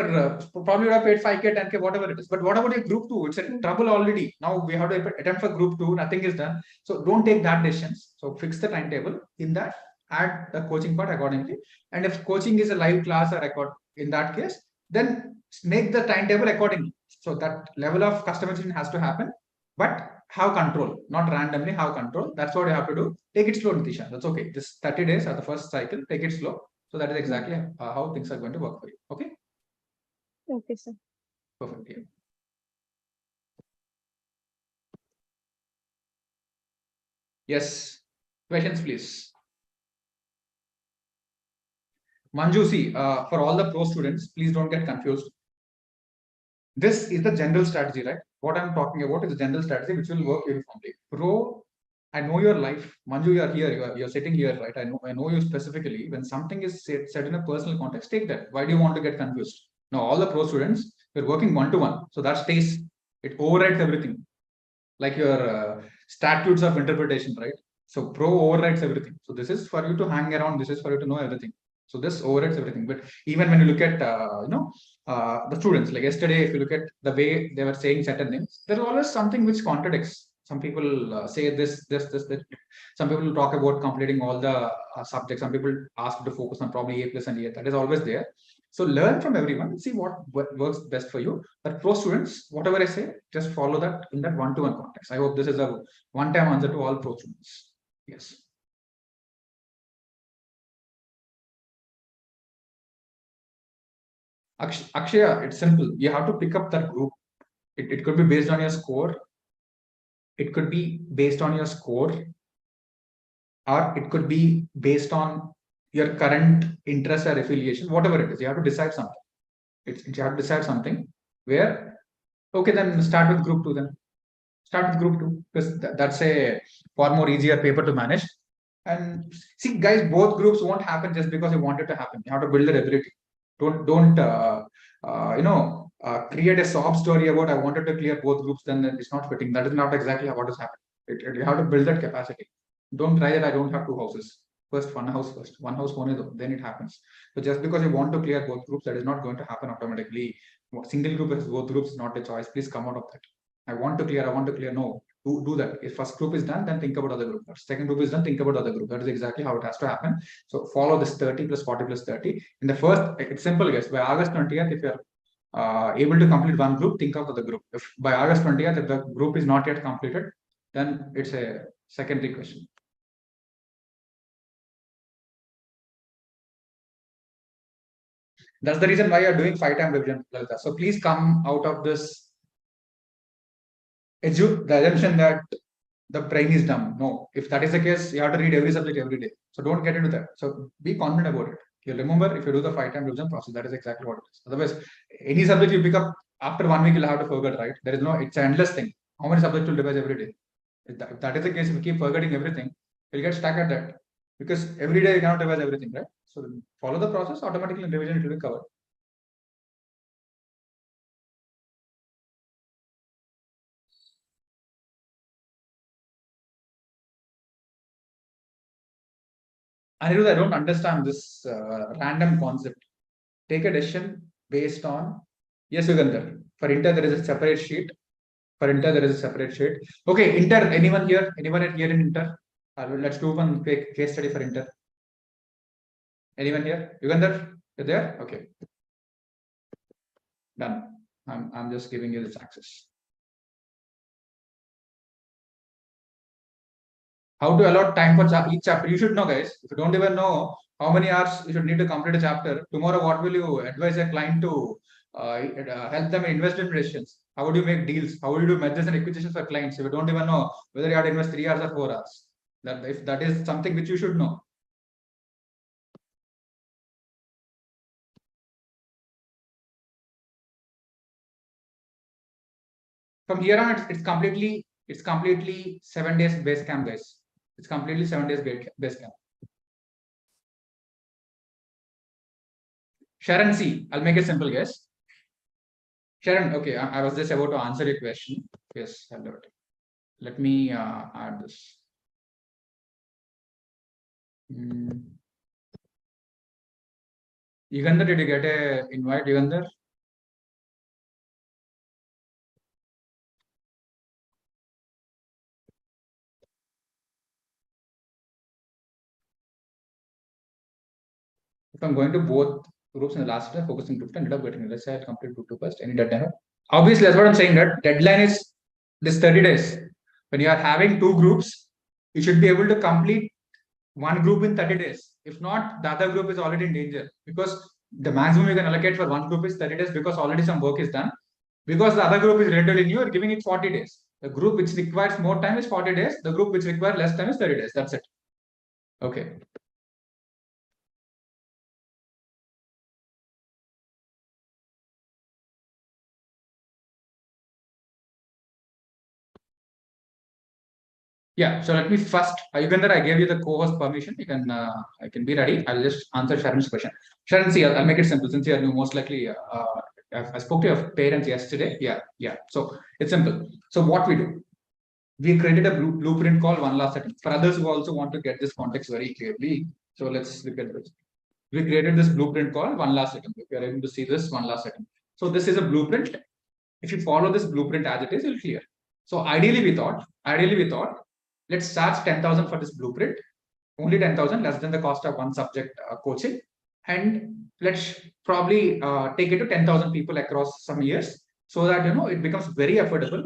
probably would have paid 5K, 10K, whatever it is. But what about your group 2? It's in trouble already. Now we have to attempt for group 2. Nothing is done. So don't take that decisions. So fix the timetable. In that, add the coaching part accordingly. And if coaching is a live class or record, in that case, then make the timetable accordingly. So that level of customization has to happen. But have control, not randomly, have control. That's what you have to do. Take it slow, Nitisha. That's okay. This 30 days are the first cycle. Take it slow. So that is exactly how things are going to work for you. Okay. Okay, sir. Perfect. Yeah. Yes. Questions, please. Manju, see, for all the pro students, please don't get confused. This is the general strategy, right? What I'm talking about is the general strategy which will work uniformly. Pro, I know your life. Manju, you are here. You're sitting here, right? I know you specifically. When something is said in a personal context, take that. Why do you want to get confused? Now, all the pro students, we're working one-to-one. So that stays. It overrides everything. Like your statutes of interpretation, right? So pro overrides everything. So this is for you to hang around. This is for you to know everything. So this overrides everything. But even when you look at the students, like yesterday, if you look at the way they were saying certain things, there's always something which contradicts. Some people say this. Some people talk about completing all the subjects. Some people ask to focus on probably A+ and A. That is always there. So learn from everyone, see what works best for you. But pro students, whatever I say, just follow that in that one-to-one context. I hope this is a one-time answer to all pro students. Yes. Akshaya, it's simple. You have to pick up that group. It could be based on your score. It could be based on your score. Or it could be based on your current interest or affiliation, whatever it is. You have to decide something. You have to decide something where, okay, then start with group 2 then. Start with group 2 because that's a far more easier paper to manage. And see, guys, both groups won't happen just because you want it to happen. You have to build that ability. Don't create a sob story about I wanted to clear both groups, then it's not fitting. That is not exactly what is happening. You have to build that capacity. Don't try that I don't have 2 houses. First, one house first. One house only, then it happens. So just because you want to clear both groups, that is not going to happen automatically. Single group is both groups, not a choice. Please come out of that. I want to clear. No, do that. If first group is done, then think about other group. Second group is done, think about other group. That is exactly how it has to happen. So follow this 30 plus 40 plus 30. In the first, it's simple, guys. By August 20th, if you're able to complete one group, think of the group. If by August 20th, if the group is not yet completed, then it's a secondary question. That's the reason why you're doing 5-time revision. So please come out of this the assumption that the brain is dumb. No, if that is the case, you have to read every subject every day. So don't get into that. So be confident about it. You'll remember if you do the 5-time revision process, that is exactly what it is. Otherwise, any subject you pick up, after 1 week, you'll have to forget, right? There is no, it's an endless thing. How many subjects will revise every day? If that is the case, if you keep forgetting everything, you'll get stuck at that. Because every day you cannot revise everything, right? So follow the process, automatically in revision it will be covered. Anirudh, I don't understand this random concept. Take a decision based on, yes, Yugandhar. For inter, there is a separate sheet. For inter, there is a separate sheet. Okay, inter, anyone here? Anyone here in inter? Let's do one quick case study for inter. Anyone here? Yugandhar, you're there? Okay. Done. I'm just giving you this access. How to allot time for each chapter? You should know, guys. If you don't even know how many hours you should need to complete a chapter, tomorrow what will you advise a client to help them in investment decisions? How would you make deals? How would you do mergers and acquisitions for clients if you don't even know whether you have to invest 3 hours or 4 hours? If that is something which you should know. From here on, it's completely 7 days base camp, guys. It's completely 7 days base camp. Sharon C, I'll make it simple, guys. Sharon, okay, I was just about to answer your question. Yes, I'll do it. Let me add this. Yugandhar, did you get an invite, Yugandhar? If I'm going to both groups in the last year, focusing group 10, ended up getting, let's say I complete group 2 first, any deadline. Obviously, that's what I'm saying, that deadline is this 30 days. When you are having 2 groups, you should be able to complete 1 group in 30 days. If not, the other group is already in danger, because the maximum you can allocate for 1 group is 30 days because already some work is done. Because the other group is relatively new, you're giving it 40 days. The group which requires more time is 40 days. The group which requires less time is 30 days. That's it. Okay. Yeah, so let me first, Yugandhar, I gave you the co-host permission. You can, I can be ready. I'll just answer Sharon's question. Sharon, see, I'll make it simple since you are new. Most likely, I spoke to your parents yesterday. Yeah. So it's simple. So what we do, we created a blueprint called One Last Attempt. For others who also want to get this context very clearly, so let's look at this. We created this blueprint called One Last Attempt. If you are able to see this One Last Attempt. So this is a blueprint. If you follow this blueprint as it is, you'll clear. So ideally we thought, let's charge 10,000 for this blueprint, only 10,000, less than the cost of one subject coaching. And let's probably take it to 10,000 people across some years so that, it becomes very affordable,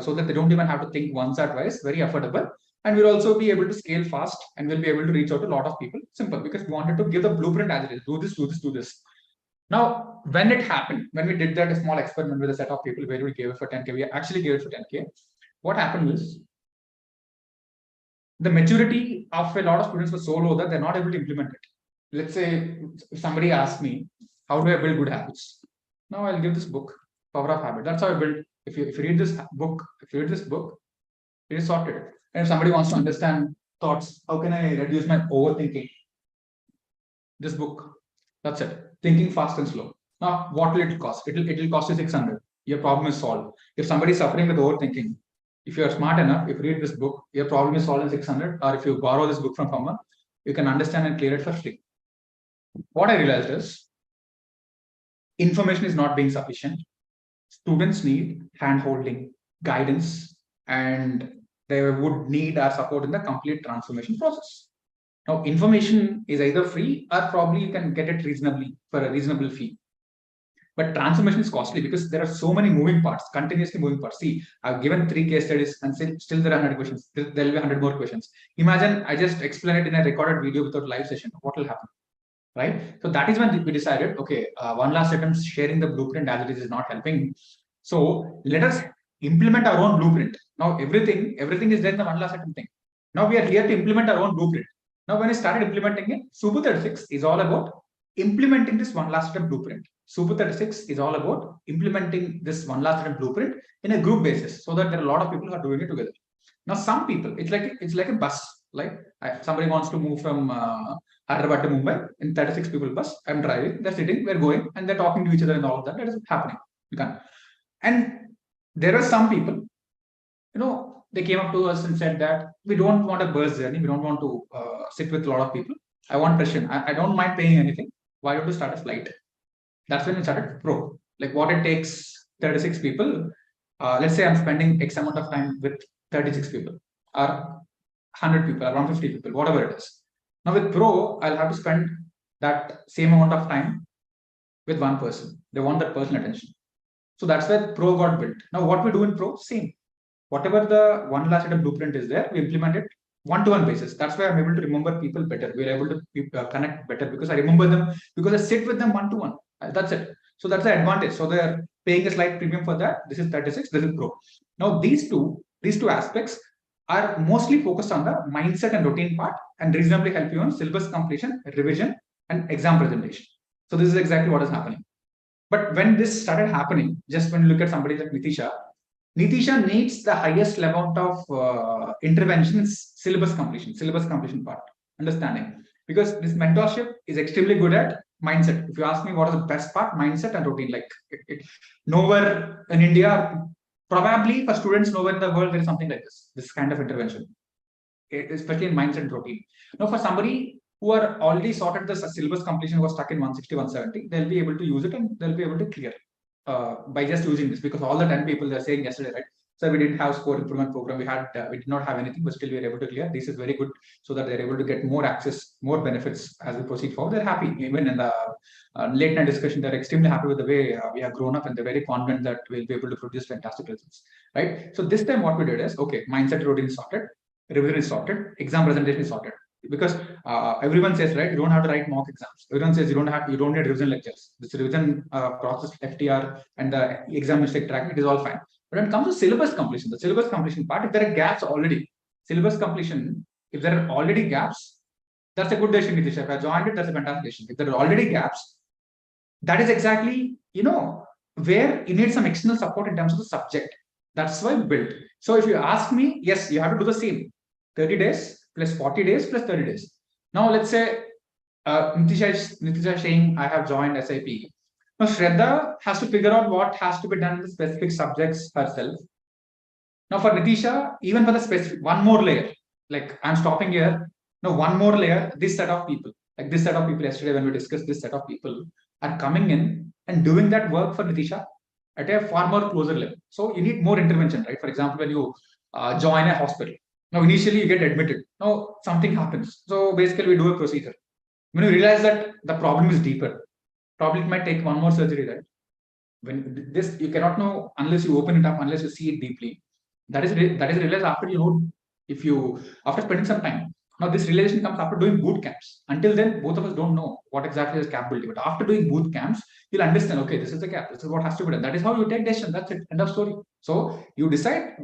so that they don't even have to think once or twice, very affordable. And we'll also be able to scale fast and we'll be able to reach out to a lot of people. Simple, because we wanted to give the blueprint as it is, do this. Now, when it happened, when we did that small experiment with a set of people where we gave it for 10K, we actually gave it for 10K. What happened was, the maturity of a lot of students was so low that they're not able to implement it. Let's say if somebody asks me, how do I build good habits? Now I'll give this book, Power of Habit. That's how I build. If you read this book, it is sorted. And if somebody wants to understand thoughts, how can I reduce my overthinking? This book, that's it. Thinking fast and slow. Now, what will it cost? It will cost you 600. Your problem is solved. If somebody is suffering with overthinking, if you are smart enough, if you read this book, your problem is solved in 600. Or if you borrow this book from someone, you can understand and clear it for free. What I realized is, information is not being sufficient. Students need hand-holding, guidance, and they would need our support in the complete transformation process. Now, information is either free or probably you can get it reasonably for a reasonable fee. But transformation is costly because there are so many moving parts, continuously moving parts. See, I've given 3 case studies and still there are 100 questions. There will be 100 more questions. Imagine I just explain it in a recorded video without live session. What will happen? Right? So that is when we decided, okay, One Last Attempt, sharing the blueprint as it is not helping. So let us implement our own blueprint. Now everything is there in the One Last Attempt thing. Now we are here to implement our own blueprint. Now when I started implementing it, Subhu 36 is all about implementing this one last step blueprint. Super 36 is all about implementing this one last step blueprint in a group basis, so that there are a lot of people who are doing it together. Now, some people, it's like a bus. Like somebody wants to move from Hyderabad to Mumbai in 36 people bus. I'm driving, they're sitting, we're going, and they're talking to each other and all of that. That is happening. You can't. And there are some people, they came up to us and said that we don't want a bus journey. We don't want to sit with a lot of people. I want pressure. I don't mind paying anything. Why don't you start a flight? That's when we started Pro. Like what it takes 36 people. Let's say I'm spending X amount of time with 36 people or 100 people, around 50 people, whatever it is. Now with Pro, I'll have to spend that same amount of time with one person. They want that personal attention. So that's where Pro got built. Now what we do in Pro, same. Whatever the one last step blueprint is there, we implement it one-to-one basis. That's why I'm able to remember people better. We're able to connect better because I remember them, because I sit with them one-to-one. That's it. So that's the advantage. So they're paying a slight premium for that. This is 36, this is Pro. Now these two aspects are mostly focused on the mindset and routine part, and reasonably help you on syllabus completion, revision, and exam presentation. So this is exactly what is happening. But when this started happening, just when you look at somebody like Nitisha needs the highest level of intervention is syllabus completion part, understanding. Because this mentorship is extremely good at mindset. If you ask me what is the best part, mindset and routine. Like nowhere in India, probably for students nowhere in the world, there is something like this kind of intervention, especially in mindset and routine. Now, for somebody who are already sorted the syllabus completion, was stuck in 160, 170, they'll be able to use it and they'll be able to clear by just using this, because all the 10 people they're saying yesterday, right? So we didn't have score improvement program. We did not have anything, but still we were able to clear. This is very good, so that they're able to get more access, more benefits as we proceed forward. They're happy. Even in the late night discussion, they're extremely happy with the way we have grown up, and they're very confident that we'll be able to produce fantastic results, right? So this time what we did is, okay, mindset routine is sorted, revision is sorted, exam presentation is sorted. Because everyone says, right, you don't have to write mock exams. Everyone says you don't need revision lectures. This revision process, FTR, and the exam mistake tracking, it is all fine. But when it comes to syllabus completion, the syllabus completion part, if there are gaps already, syllabus completion, if there are already gaps, that's a good decision, Nitish. If I joined it, that's a fantastic decision. If there are already gaps, that is exactly, where you need some external support in terms of the subject. That's why we built. So if you ask me, yes, you have to do the same. 30 days plus 40 days plus 30 days. Now, let's say Nitisha is saying, I have joined SIP. Now, Shraddha has to figure out what has to be done in the specific subjects herself. Now, for Nitisha, even for the specific, one more layer, like I'm stopping here. Now, one more layer, this set of people, like this set of people yesterday when we discussed, this set of people are coming in and doing that work for Nitisha at a far more closer level. So you need more intervention, right? For example, when you join a hospital, now initially you get admitted. Now something happens. So basically we do a procedure. When you realize that the problem is deeper, probably it might take one more surgery, right? When this, you cannot know unless you open it up, unless you see it deeply. That is realized after after spending some time. Now this realization comes after doing boot camps. Until then, both of us don't know what exactly is capability. But after doing boot camps, you'll understand, okay, this is the gap. This is what has to be done. That is how you take decision. That's it. End of story. So you decide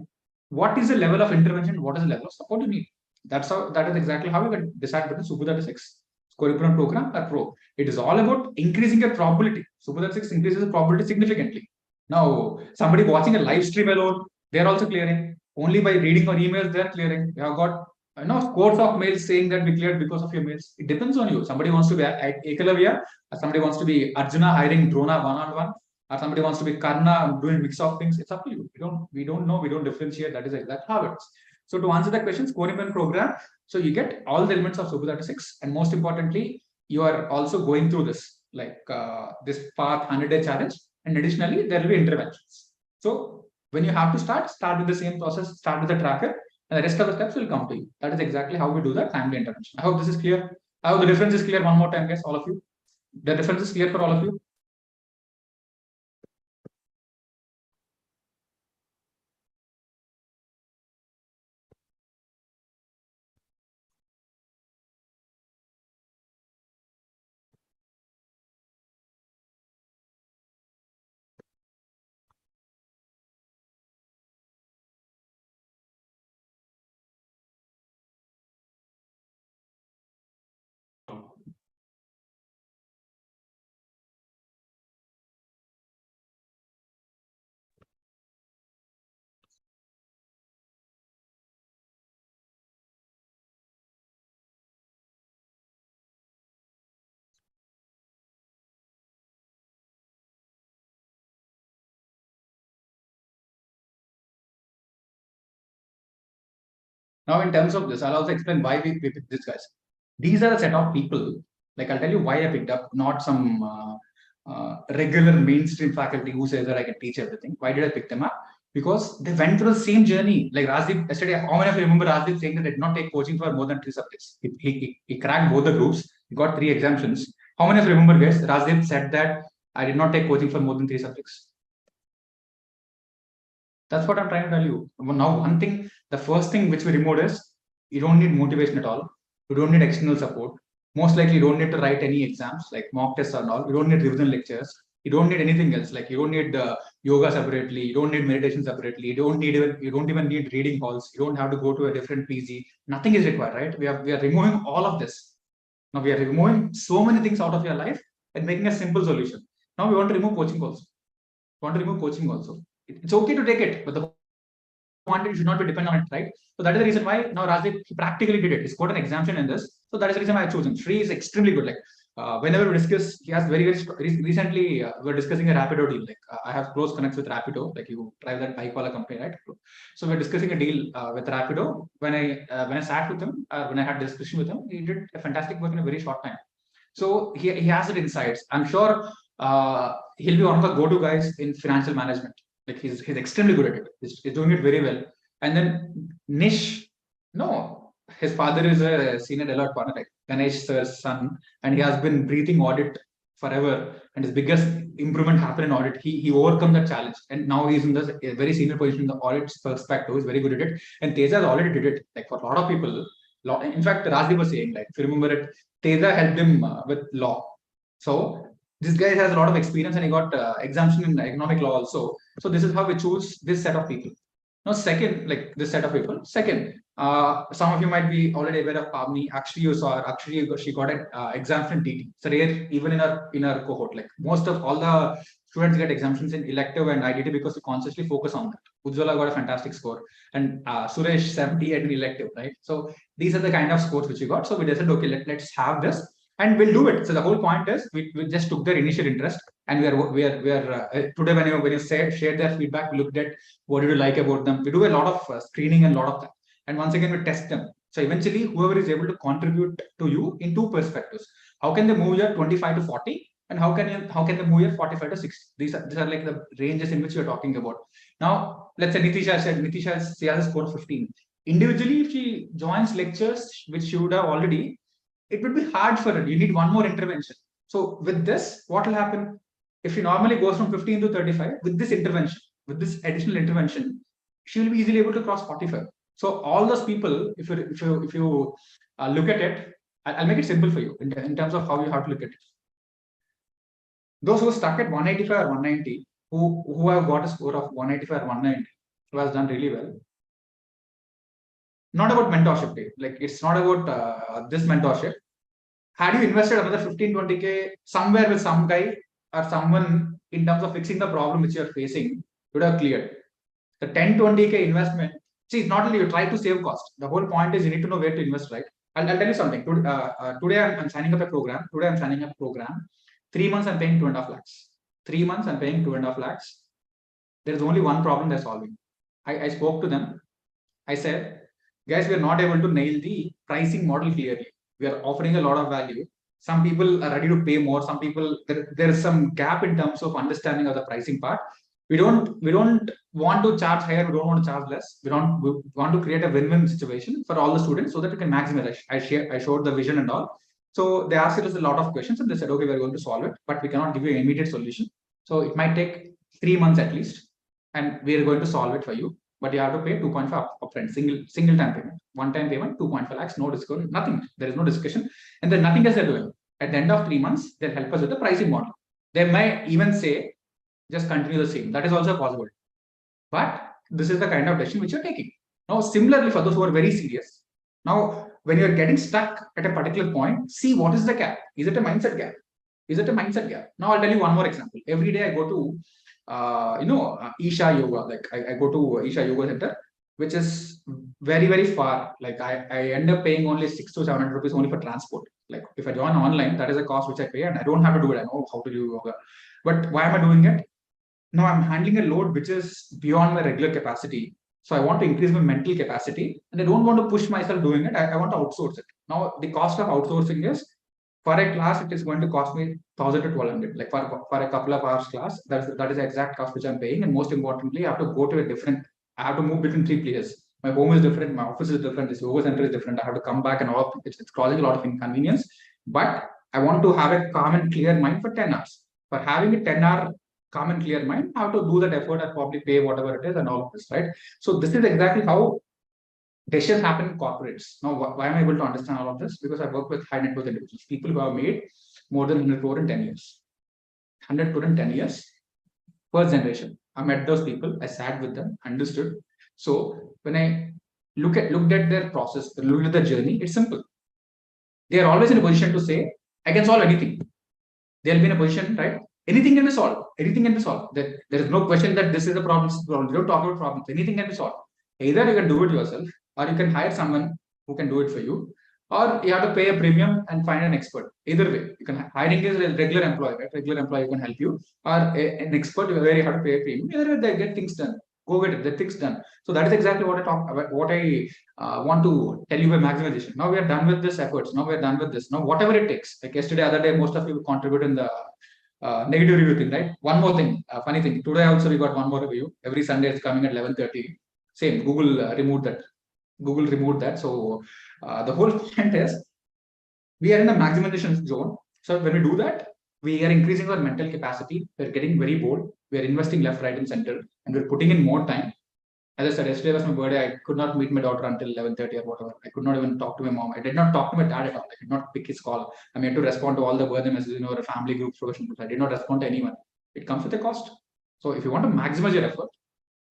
what is the level of intervention, what is the level of support you need. That is exactly how you can decide between Super 36 score improvement program or Pro. It is all about increasing your probability. Super 36 increases the probability significantly. Now, somebody watching a live stream alone, they're also clearing. Only by reading or emails, they're clearing. You have got scores of mails saying that we cleared because of your mails. It depends on you. Somebody wants to be Ekalavya, or somebody wants to be Arjuna hiring Drona one-on-one, or somebody wants to be Karna doing mix of things. It's up to you. We don't know. We don't differentiate. That is exactly how it is. So to answer the question, score improvement program. So you get all the elements of Super 36, and most importantly, you are also going through this, like this path 100-day challenge, and additionally there will be interventions. So when you have to start with the same process, start with the tracker, and the rest of the steps will come to you. That is exactly how we do the timely intervention. I hope this is clear. I hope the difference is clear. One more time, guys, all of you. The difference is clear for all of you. Now, in terms of this, I'll also explain why we picked these guys. These are a set of people, like I'll tell you why I picked up, not some regular mainstream faculty who says that I can teach everything. Why did I pick them up? Because they went through the same journey. Like Rajdeep, yesterday, how many of you remember Rajdeep saying that he did not take coaching for more than 3 subjects? He cracked both the groups, he got 3 exemptions. How many of you remember, guys? Rajdeep said that I did not take coaching for more than 3 subjects. That's what I'm trying to tell you. Now, one thing, the first thing which we removed is you don't need motivation at all. You don't need external support. Most likely, you don't need to write any exams like mock tests and all. You don't need revision lectures. You don't need anything else. Like you don't need yoga separately. You don't need meditation separately. You don't even need reading halls. You don't have to go to a different PG. Nothing is required, right? We are removing all of this. Now we are removing so many things out of your life and making a simple solution. Now we want to remove coaching also. It's okay to take it, but the quantity should not be dependent on it, right? So that is the reason why now Rajdeep practically did it. He's got an exemption in this. So that is the reason why I chose him. Sri is extremely good. Like whenever we discuss, he has very recently we're discussing a Rapido deal. Like I have close connects with Rapido. Like you drive that bike wala company, right? So we're discussing a deal with Rapido. When I sat with him, when I had discussion with him, he did a fantastic work in a very short time. So he has the insights. I'm sure he'll be one of the go-to guys in financial management. Like he's extremely good at it. He's doing it very well. And then Nish, no, his father is a senior Deloitte partner, like Ganesh sir's son, and he has been breathing audit forever. And his biggest improvement happened in audit. He overcome that challenge, and now he's in the very senior position in the audit perspective. He's very good at it. And Teja has already did it. Like for a lot of people, in fact, Rajdeep was saying, like if you remember it, Teja helped him with law. So this guy has a lot of experience and he got exemption in economic law also. So this is how we choose this set of people. Now, second, like this set of people. Second, some of you might be already aware of Pavni. Actually, you saw her. Actually, she got an exemption in TT. It's rare even in our cohort. Like most of all the students get exemptions in elective and IDT because we consciously focus on that. Ujjwala got a fantastic score, and Suresh 78 in elective, right? So these are the kind of scores which we got. So we decided, okay, let's have this. And we'll do it. So the whole point is we just took their initial interest, and we are today when you shared their feedback, we looked at what did you like about them. We do a lot of screening and a lot of that, and once again we test them. So eventually, whoever is able to contribute to you in 2 perspectives, how can they move your 25 to 40, and how can they move your 45 to 60? These are like the ranges in which you're talking about. Now let's say Nitisha she has a score of 15. Individually, if she joins lectures which she would have already, it would be hard for her. You need one more intervention. So with this, what will happen? If she normally goes from 15 to 35, with this intervention, with this additional intervention, she will be easily able to cross 45. So all those people, if you look at it, I'll make it simple for you in terms of how you have to look at it. Those who are stuck at 185 or 190, who have got a score of 185 or 190, who has done really well. Not about mentorship, like it's not about this mentorship. Had you invested another 15-20K somewhere with some guy or someone in terms of fixing the problem which you're facing, you would have cleared. The 10-20K investment, see, it's not only you try to save cost. The whole point is you need to know where to invest, right? I'll tell you something. Today I'm signing up a program. 3 months I'm paying 2.5 lakhs. 3 months I'm paying 2.5 lakhs. There is only one problem they're solving. I spoke to them. I said, guys, we are not able to nail the pricing model clearly. We are offering a lot of value. Some people are ready to pay more. Some people, there is some gap in terms of understanding of the pricing part. We don't want to charge higher. We don't want to charge less. We want to create a win-win situation for all the students so that we can maximize. I showed the vision and all. So they asked us a lot of questions and they said, okay, we're going to solve it, but we cannot give you an immediate solution. So it might take 3 months at least, and we are going to solve it for you. But you have to pay 2.5 upfront, single time payment, one time payment, 2.5 lakhs, no discount, nothing. There is no discussion, and then nothing else they're doing. At the end of 3 months, they'll help us with the pricing model. They might even say, just continue the same. That is also possible. But this is the kind of decision which you're taking. Now, similarly, for those who are very serious, now when you're getting stuck at a particular point, see what is the gap. Is it a mindset gap? Is it a mindset gap? Now I'll tell you one more example. Every day I go to Isha Yoga. Like I go to Isha Yoga Center, which is very, very far. Like I end up paying only 600 to 700 rupees only for transport. Like if I join online, that is a cost which I pay, and I don't have to do it. I know how to do yoga. But why am I doing it? Now I'm handling a load which is beyond my regular capacity. So I want to increase my mental capacity and I don't want to push myself doing it. I want to outsource it. Now, the cost of outsourcing is, for a class, it is going to cost me 1,000 to 1,200. Like for a couple of hours class, that is the exact cost which I'm paying. And most importantly, I have to go to I have to move between 3 places. My home is different, my office is different, this yoga center is different. I have to come back and all. It's causing a lot of inconvenience. But I want to have a calm and clear mind for 10 hours. For having a 10-hour calm and clear mind, I have to do that effort and probably pay whatever it is and all of this, right? So this is exactly how decisions happen in corporates. Now, why am I able to understand all of this? Because I work with high net worth individuals, people who have made more than 100 crore in 10 years. 100 crore in 10 years, first generation. I met those people, I sat with them, understood. So when I looked at their process, looked at their journey, it's simple. They are always in a position to say, I can solve anything. They'll be in a position, right? Anything can be solved. Anything can be solved. There is no question that this is a problem. This is a problem. We don't talk about problems. Anything can be solved. Either you can do it yourself, or you can hire someone who can do it for you, or you have to pay a premium and find an expert. Either way, you can hiring is a regular employee, right? Regular employee can help you, or an expert where you have to pay a premium. Either way, they get things done. Go get it. Get things done. So that is exactly what I talk about. What I want to tell you by maximization. Now we are done with this efforts. Now we are done with this. Now whatever it takes. Like yesterday, other day, most of you contribute in the negative review thing, right? One more thing, funny thing. Today also we got one more review. Every Sunday it's coming at 11:30. Same. Google removed that. Google removed that. So the whole point is we are in the maximization zone. So when we do that, we are increasing our mental capacity. We're getting very bold. We are investing left, right, and center, and we're putting in more time. As I said, yesterday was my birthday. I could not meet my daughter until 11:30 or whatever. I could not even talk to my mom. I did not talk to my dad at all. I did not pick his call. I had to respond to all the birthday messages in our family groups, professional groups. I did not respond to anyone. It comes with a cost. So if you want to maximize your effort,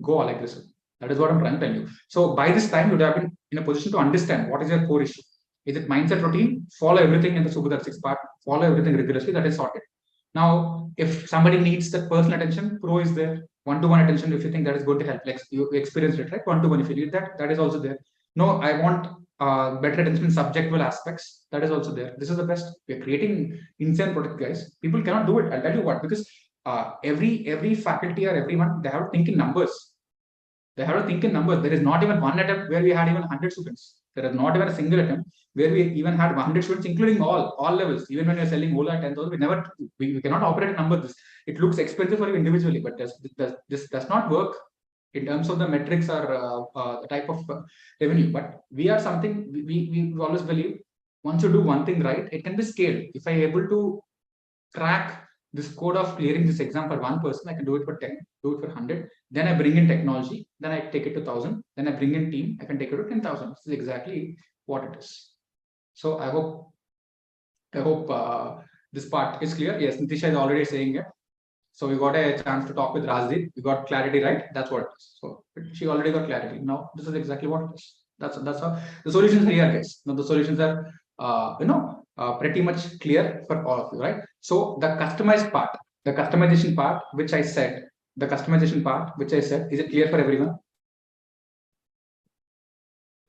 go all aggressive. That is what I'm trying to tell you. So by this time, you would have been in a position to understand what is your core issue. Is it mindset routine? Follow everything in the Subhadar 6 part. Follow everything rigorously. That is sorted. Now, if somebody needs that personal attention, Pro is there. One-to-one attention, if you think that is going to help, like you experienced it, right? One-to-one, if you need that, that is also there. No, I want better attention in subjectual aspects. That is also there. This is the best. We're creating insane product, guys. People cannot do it. I'll tell you what, because every faculty or everyone, they have to think in numbers. They have to think in numbers. There is not even one attempt where we had even 100 students. There is not even a single attempt where we even had 100 students, including all levels. Even when you're selling Ola 10,000, we cannot operate in numbers. It looks expensive for you individually, but this does not work in terms of the metrics or the type of revenue. But we are something we always believe. Once you do one thing right, it can be scaled. If I'm able to crack this code of clearing this exam for one person, I can do it for 10, do it for 100. Then I bring in technology, then I take it to 1,000. Then I bring in team, I can take it to 10,000. This is exactly what it is. So I hope this part is clear. Yes, Nitisha is already saying it. So we got a chance to talk with Rajdeep. We got clarity, right? That's what it is. So she already got clarity. Now this is exactly what it is. That's how the solutions are here, guys. Now the solutions are pretty much clear for all of you, right? So the customization part, which I said, is it clear for everyone?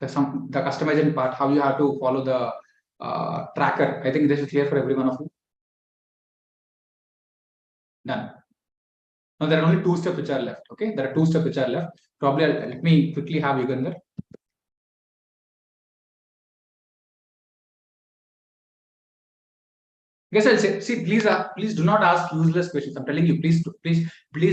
The customization part, how you have to follow the tracker. I think this is clear for every one of you. Done. Now there are only 2 steps which are left. Okay, there are 2 steps which are left. Probably let me quickly have Yugandhar. Guess I'll say, see, please do not ask useless questions. I'm telling you, please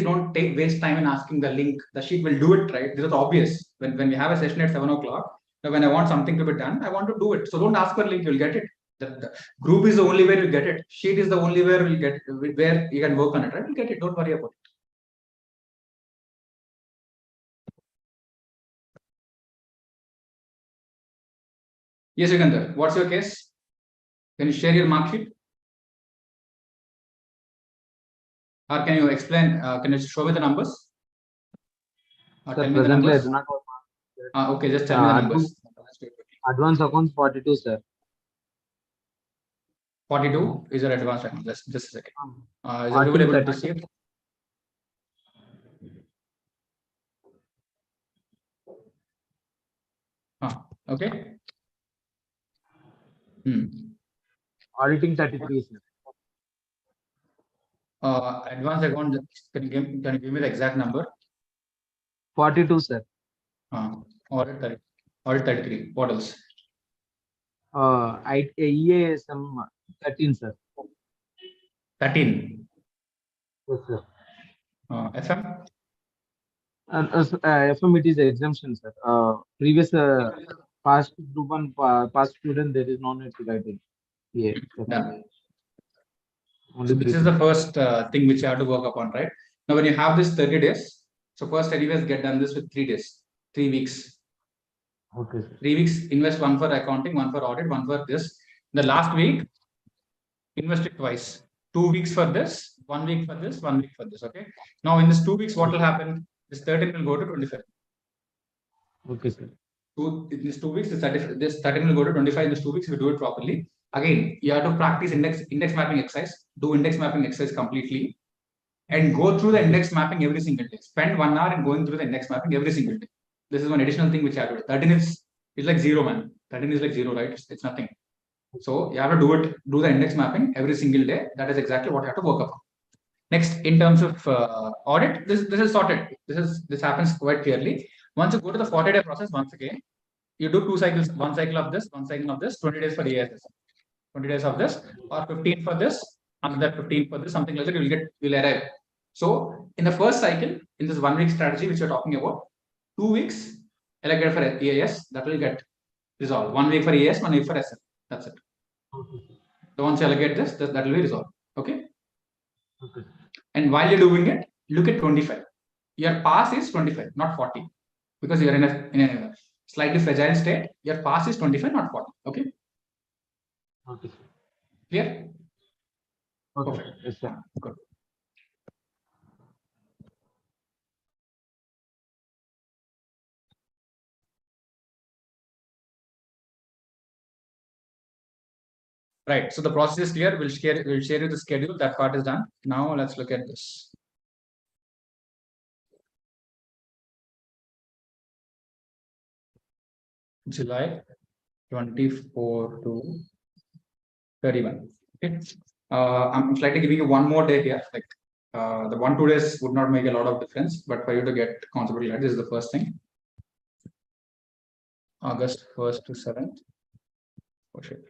don't waste time in asking the link. The sheet will do it, right? This is obvious. When we have a session at 7 o'clock, when I want something to be done, I want to do it. So don't ask for link, you'll get it. The group is the only way you get it. Sheet is the only way you'll get where you can work on it, right? You'll get it. Don't worry about it. Yes, Yugandhar, what's your case? Can you share your mark sheet? Or can you explain? Can you show me the numbers? Or tell me the numbers? I do not have Okay, just tell me the numbers. advance account 42, sir. 42 is your advanced account. Just a second. Is Article everybody able to 30. see it? Okay. Auditing 33, sir. Advanced account, can you give me the exact number? 42, sir. Audit 30, audit 33. What else? EASM 13, sir. 13. Yes, sir. FM. FM, it is exemption, sir. Previous past group one past student, there is no need to write it. Yeah. Done. Only So this is the first thing which you have to work upon, right? Now, when you have this 30 days, so first anyways get done this with 3 days, 3 weeks. Okay, sir. 3 weeks, invest one for accounting, one for audit, one for this. The last week, invest it twice. 2 weeks for this, 1 week for this, 1 week for this. Okay. Now, in this 2 weeks, what will happen? This 13 will go to 25. Okay, sir. In these 2 weeks, this 13 will go to 25 in these 2 weeks if you do it properly. Again, you have to practice index mapping exercise, do index mapping exercise completely, and go through the index mapping every single day. Spend 1 hour in going through the index mapping every single day. This is one additional thing which I have to do. 13 is like zero, man. 13 is like zero, right? It's nothing. So you have to do the index mapping every single day. That is exactly what you have to work upon. Next, in terms of audit, this is sorted. This happens quite clearly. Once you go to the 40-day process, once again, you do 2 cycles, 1 cycle of this, 1 cycle of this, 20 days for EASM, 20 days of this, or 15 for this, another 15 for this, something like that. You'll arrive. So in the first cycle, in this 1 week strategy which you're talking about, 2 weeks allocated for EAS, that will get resolved. 1 week for EAS, 1 week for SM. That's it. So once you allocate this, that will be resolved. Okay. Okay. And while you're doing it, look at 25. Your pass is 25, not 40, because you're in a slightly fragile state. Your pass is 25, not 40. Okay. Okay, sir. Clear? Okay. Perfect. Yes, sir. Good. Right. So the process is clear. We'll share you the schedule. That part is done. Now let's look at this. July 24 to 31. Okay. I'm slightly giving you one more day here. Like the 1-2 days would not make a lot of difference, but for you to get concept clear, this is the first thing. August 1st to 7th. Oh shit.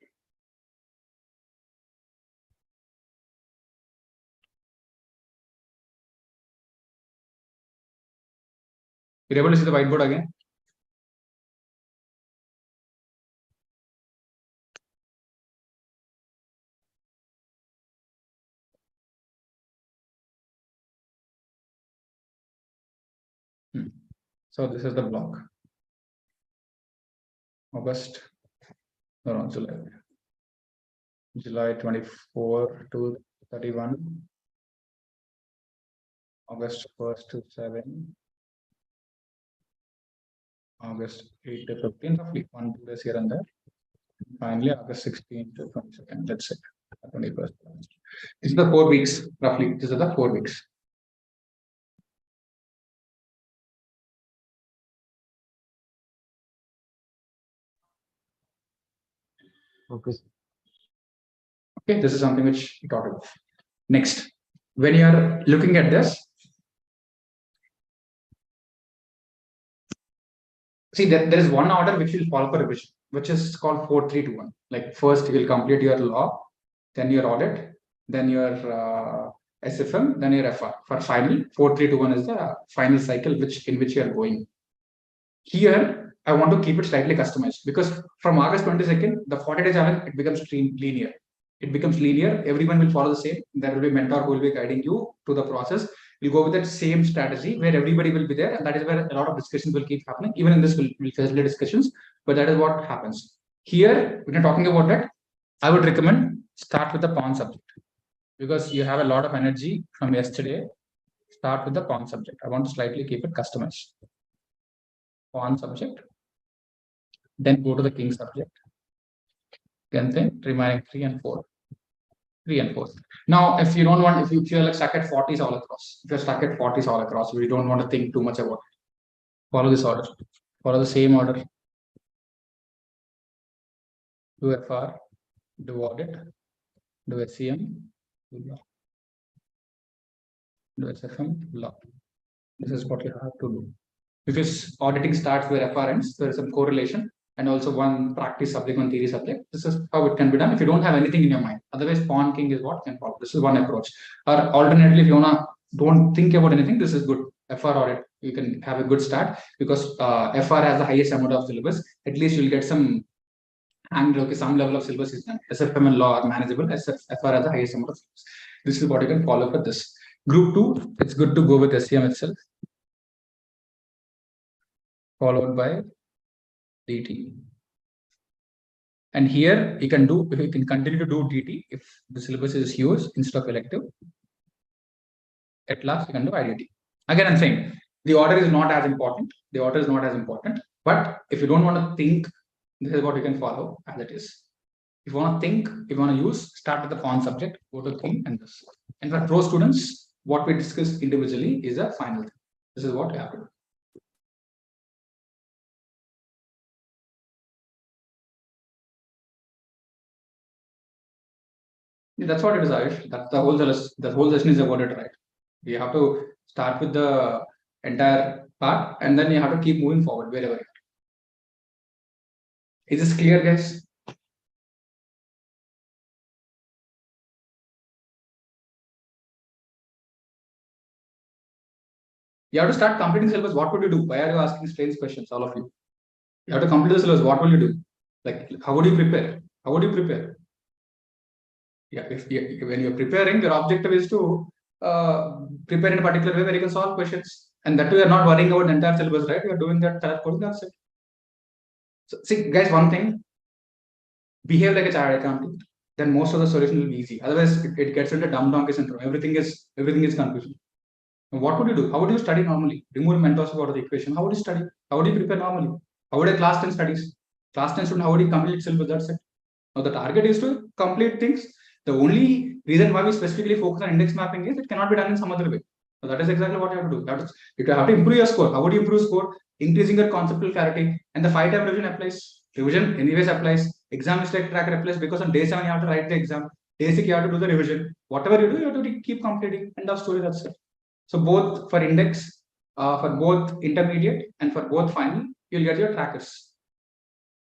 You're able to see the whiteboard again? So this is the block. August, no, July 24 to 31. August 1st to 7. August 8 to 15, roughly 1-2 days here and there. Finally, August 16 to 22nd, let's say 21st. This is the 4 weeks, roughly. These are the 4 weeks. Okay, sir. Okay, this is something which we talked about. Next, when you are looking at this, see there is one order which will follow for revision, which is called 4-3-2-1. Like first you will complete your law, then your audit, then your SFM, then your FR. For final, 4-3-2-1 is the final cycle in which you are going. Here, I want to keep it slightly customized because from August 22nd, the 40-day challenge, it becomes linear. It becomes linear. Everyone will follow the same. There will be a mentor who will be guiding you to the process. We'll go with that same strategy where everybody will be there, and that is where a lot of discussions will keep happening. Even in this, we'll facilitate discussions, but that is what happens. Here, when you're talking about that, I would recommend start with the PON subject because you have a lot of energy from yesterday. Start with the PON subject. I want to slightly keep it customized. PON subject, then go to the King subject, then remaining 3 and 4. 3 and 4. Now, if you don't want, if you're like stuck at 40s all across, if you're stuck at 40s all across, we don't want to think too much about it. Follow this order. Follow the same order. Do FR, do audit, do SEM, do law, do SFM, law. This is what you have to do. because auditing starts where FR ends. There is some correlation and also one practice subject, one theory subject. This is how it can be done if you don't have anything in your mind. Otherwise, Pawn King is what can follow. This is one approach. Or alternately, if you don't think about anything, this is good. FR audit, you can have a good start because FR has the highest amount of syllabus. At least you'll get some angle, okay, some level of syllabus is done. SFM and law are manageable. FR has the highest amount of syllabus. This is what you can follow for this. Group 2, it's good to go with SCM itself, followed by DT. And here you can continue to do DT if the syllabus is huge instead of elective. At last, you can do IDT. Again, I'm saying the order is not as important. The order is not as important. But if you don't want to think, this is what you can follow as it is. If you want to think, if you want to use, start with the Pawn subject, go to theme and this. And for pro students, what we discussed individually is a final thing. This is what you have to do. Yeah, that's what it is, Ayush. That's the whole session is about it, right? You have to start with the entire part and then you have to keep moving forward wherever you are. Is this clear, guys? You have to start completing syllabus. What would you do? Why are you asking strange questions, all of you? You have to complete the syllabus. What will you do? Like, how would you prepare? How would you prepare? Yeah, when you're preparing, your objective is to prepare in a particular way where you can solve questions. And that way you're not worrying about the entire syllabus, right? You're doing that coding, that's it. So, see, guys, one thing, behave like a child accountant, then most of the solution will be easy. Otherwise, it gets into dumb donkey syndrome. Everything is confusion. What would you do? How would you study normally? Remove mentorship out of the equation. How would you study? How would you prepare normally? How would a class 10 studies? Class 10 student, how would you complete syllabus? That's it. Now the target is to complete things. The only reason why we specifically focus on index mapping is it cannot be done in some other way. So that is exactly what you have to do. You have to improve your score. How would you improve score? Increasing your conceptual clarity. And the 5-time revision applies. Revision anyways applies. Exam mistake tracker applies because on day 7 you have to write the exam. Day 6 you have to do the revision. Whatever you do, you have to keep completing. End of story, that's it. So both for index, for both intermediate and for both final, you'll get your trackers.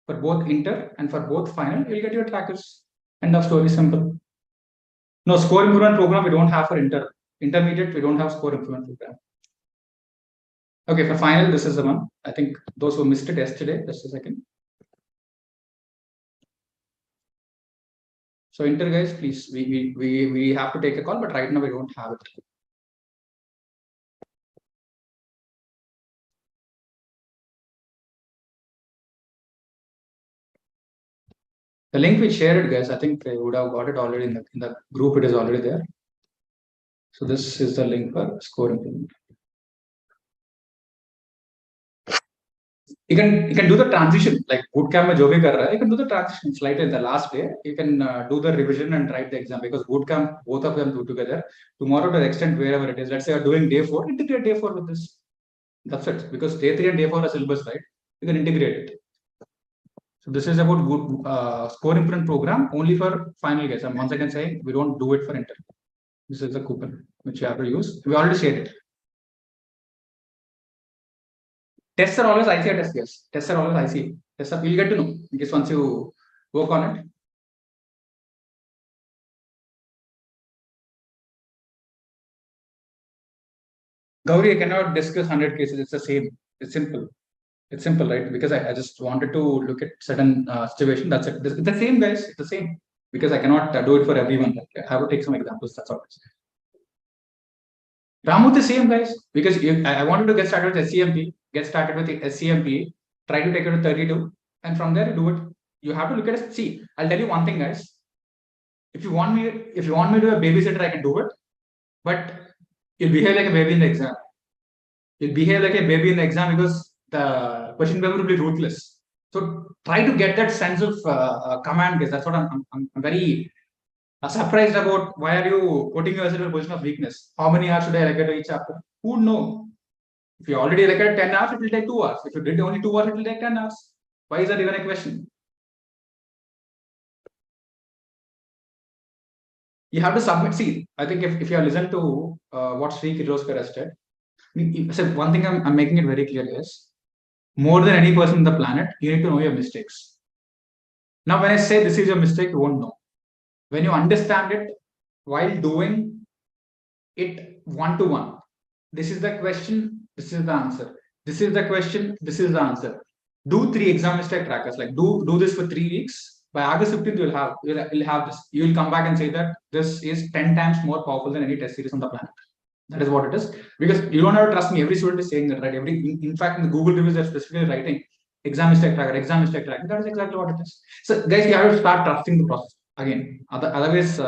For both inter and for both final, you'll get your trackers. End of story, simple. No, score improvement program we don't have for intermediate, we don't have score improvement program. Okay, for final, this is the one. I think those who missed it yesterday, just a second. So inter guys, please, we have to take a call, but right now we don't have it. The link we shared, guys, I think they would have got it already in the group. It is already there. So this is the link for score improvement. You can do the transition like bootcamp mein jo bhi kar raha hai. You can do the transition slightly in the last day. You can do the revision and write the exam because bootcamp both of them do together. Tomorrow to the extent wherever it is. Let's say you're doing day 4, integrate day 4 with this. That's it. Because day 3 and day 4 are syllabus, right? You can integrate it. So this is about good score improvement program only for final, guys. I'm once again saying we don't do it for inter. This is the coupon which you have to use. We already shared it. Tests are always ICA tests, yes. Tests are always ICA. Tests are, you'll get to know in case once you work on it. Gauri, I cannot discuss 100 cases. It's the same. It's simple. It's simple, right? Because I just wanted to look at certain situation. That's it. It's the same, guys. It's the same. Because I cannot do it for everyone. I have to take some examples. That's all. Ramu, the same, guys. Because I wanted to get started with SCMP. Get started with the SCMP. Try to take it to 32. And from there, do it. You have to look at it. See, I'll tell you one thing, guys. If you want me to be a babysitter, I can do it. But you'll behave like a baby in the exam. You'll behave like a baby in the exam because the question paper will be ruthless. So try to get that sense of command, guys. That's what I'm very surprised about. Why are you putting yourself in a position of weakness? How many hours should I allocate to each chapter? Who would know? If you already allocated 10 hours, it will take 2 hours. If you did only 2 hours, it will take 10 hours. Why is that even a question? You have to submit. See, I think if you have listened to what Sri Kirloskar has said, So one thing I'm making it very clear is, more than any person on the planet, you need to know your mistakes. Now, when I say this is your mistake, you won't know. When you understand it while doing it one-to-one, this is the question, this is the answer. This is the question, this is the answer. Do 3 exam mistake trackers, like do this for 3 weeks. By August 15th, you'll have this. You will come back and say that this is 10 times more powerful than any test series on the planet. That is what it is. Because you don't have to trust me. Every student is saying that, right? In fact, in the Google reviews, they're specifically writing exam mistake tracker, exam mistake tracker. That is exactly what it is. So, guys, you have to start trusting the process again. Otherwise,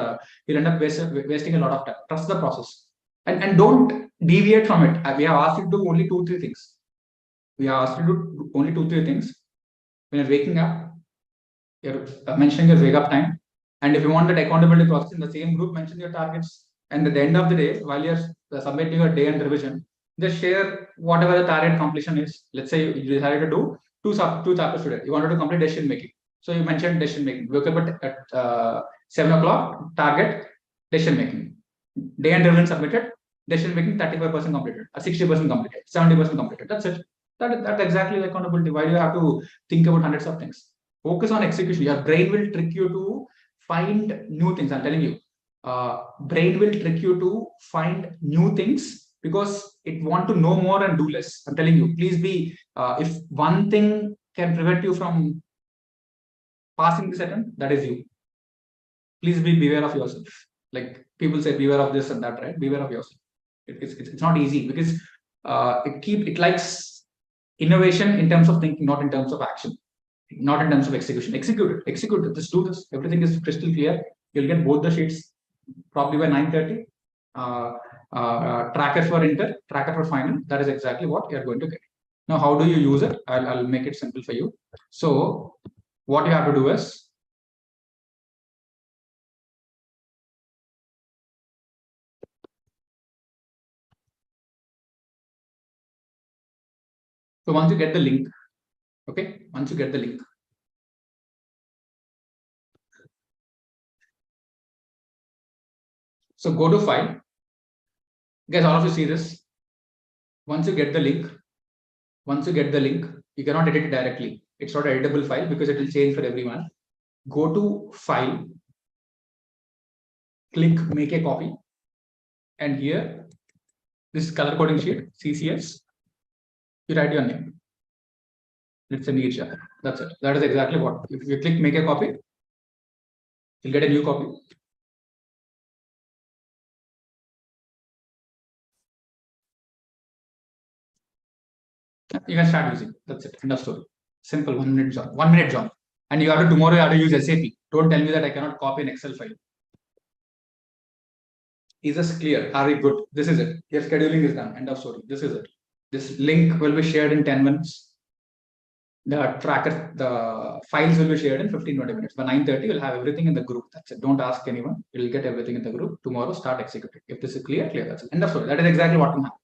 you'll end up wasting a lot of time. Trust the process and don't deviate from it. We have asked you to do only 2-3 things. We have asked you to do only 2-3 things. When you're waking up, you're mentioning your wake up time. And if you want that accountability process in the same group, mention your targets. And at the end of the day, while you're submitting your day and revision, just share whatever the target completion is. Let's say you decided to do two chapters today. You wanted to complete decision making. So you mentioned decision making. Wake up at 7 o'clock, target decision making. Day and revision submitted, decision making 35% completed, 60% completed, 70% completed. That's it. That's exactly the accountability. Why do you have to think about hundreds of things? Focus on execution. Your brain will trick you to find new things. I'm telling you, brain will trick you to find new things because it want to know more and do less. I'm telling you, please be, if one thing can prevent you from passing this attempt, that is you. Please beware of yourself. Like people say, beware of this and that, right? Beware of yourself. It's not easy because it likes innovation in terms of thinking, not in terms of action, not in terms of execution. Execute it. Just do this. Everything is crystal clear. You'll get both the sheets probably by 9:30. Tracker for inter, tracker for final. That is exactly what you're going to get. Now, how do you use it? I'll make it simple for you. So what you have to do is, so once you get the link, okay, once you get the link, so go to file. Guys, all of you see this. Once you get the link, you cannot edit it directly. It's not an editable file because it will change for everyone. Go to file, click make a copy, and here, this is color coding sheet, CCS. You write your name. It's a Neerja. That's it. That is exactly what. If you click make a copy, you'll get a new copy. You can start using. That's it. End of story. Simple 1 minute job. 1 minute job. And you have to tomorrow you have to use SAP. Don't tell me that I cannot copy an Excel file. Is this clear? Are we good? This is it. Your scheduling is done. End of story. This is it. This link will be shared in 10 minutes. The tracker, the files will be shared in 15-20 minutes. By 9:30, you'll have everything in the group. That's it. Don't ask anyone. You'll get everything in the group. Tomorrow, start executing. If this is clear, that's it. End of story. That is exactly what will happen.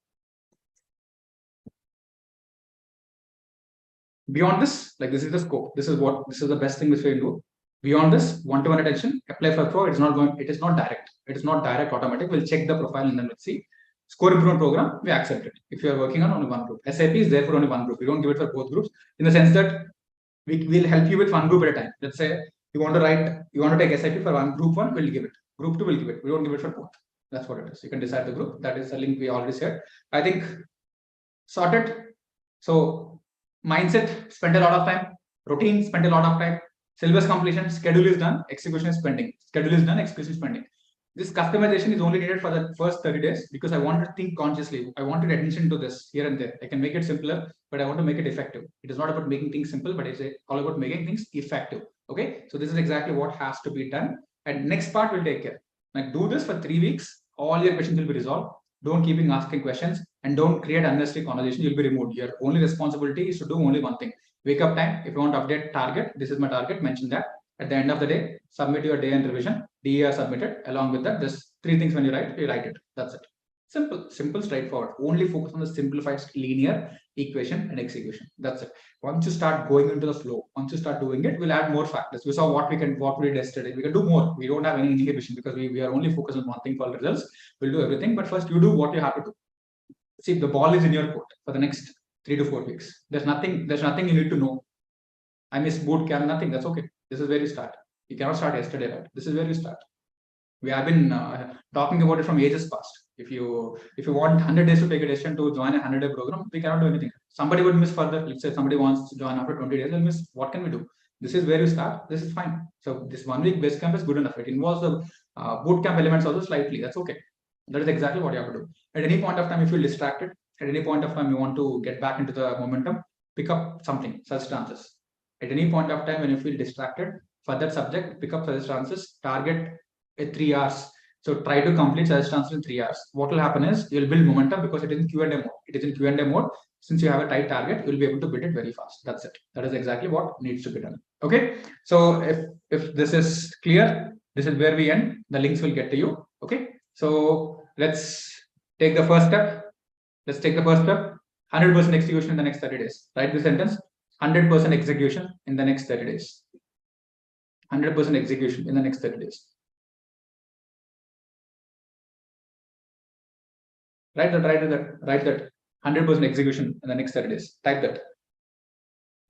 Beyond this, like this is the scope. This is the best thing which we can do. Beyond this, one-to-one attention, apply for pro. It is not direct. It is not direct automatic. We'll check the profile and then let's see. Score improvement program, we accept it. If you are working on only one group. SAP is there for only one group. We don't give it for both groups in the sense that we will help you with one group at a time. Let's say you want to take SAP for one group one, we'll give it. Group two will give it. We don't give it for both. That's what it is. You can decide the group. That is the link we already shared. I think sorted. So mindset, spend a lot of time. Routine, spend a lot of time. Syllabus completion, schedule is done. Execution is pending. Schedule is done. Execution is pending. This customization is only needed for the first 30 days because I want to think consciously. I wanted attention to this here and there. I can make it simpler, but I want to make it effective. It is not about making things simple, but it's all about making things effective. Okay. So this is exactly what has to be done. And next part will take care. Like do this for 3 weeks. All your questions will be resolved. Don't keep asking questions and don't create unnecessary conversation. You'll be removed. Your only responsibility is to do only one thing. Wake up time. If you want to update target, this is my target. Mention that. At the end of the day, submit your day and revision. DER submitted. Along with that, there's 3 things when you write it. That's it. Simple, straightforward. Only focus on the simplified linear equation and execution. That's it. Once you start going into the flow, once you start doing it, we'll add more factors. We saw what we did yesterday. We can do more. We don't have any inhibition because we are only focused on one thing called results. We'll do everything. But first, you do what you have to do. see, the ball is in your court for the next 3 to 4 weeks. There's nothing you need to know. I miss boot camp, nothing. That's okay. This is where you start. You cannot start yesterday, right? This is where you start. We have been talking about it from ages past. If you want 100 days to take a decision to join a 100-day program, we cannot do anything. Somebody would miss further. Let's say somebody wants to join after 20 days, they'll miss. What can we do? This is where you start. This is fine. So this 1 week base camp is good enough. It involves the boot camp elements also slightly. That's okay. That is exactly what you have to do. At any point of time, if you feel distracted, at any point of time you want to get back into the momentum, pick up something, such chances. At any point of time when you feel distracted for that subject, pick up such chances, target 3 hours. So try to complete such chances in 3 hours. What will happen is you'll build momentum because it is in Q&A mode. It is in Q&A mode. Since you have a tight target, you'll be able to build it very fast. That's it. That is exactly what needs to be done. Okay. So if this is clear, this is where we end. The links will get to you. Okay. So let's take the first step. Let's take the first step. 100% execution in the next 30 days. Write the sentence. 100% execution in the next 30 days. 100% execution in the next 30 days. Write that 100% execution in the next 30 days. Type that.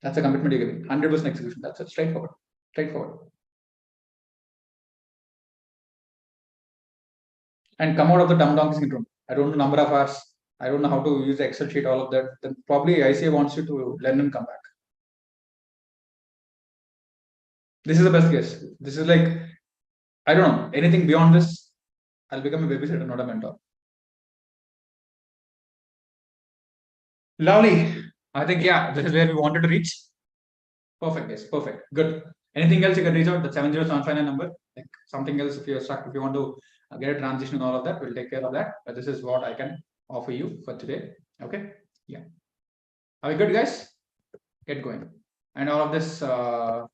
That's a commitment you're giving. 100% execution. That's it. Straightforward. And come out of the dumb donkey syndrome. I don't know number of hours. I don't know how to use the Excel sheet, all of that. Then probably ICA wants you to learn and come back. This is the best case. This is like, I don't know, anything beyond this, I'll become a babysitter, not a mentor. Lovely. I think, yeah, this is where we wanted to reach. Perfect, yes, perfect. Good. Anything else you can reach out, the 7075 number, like something else if you're stuck, if you want to get a transition and all of that, we'll take care of that. But this is what I can offer you for today. Okay. Yeah. Are we good, guys? Get going. And all of this a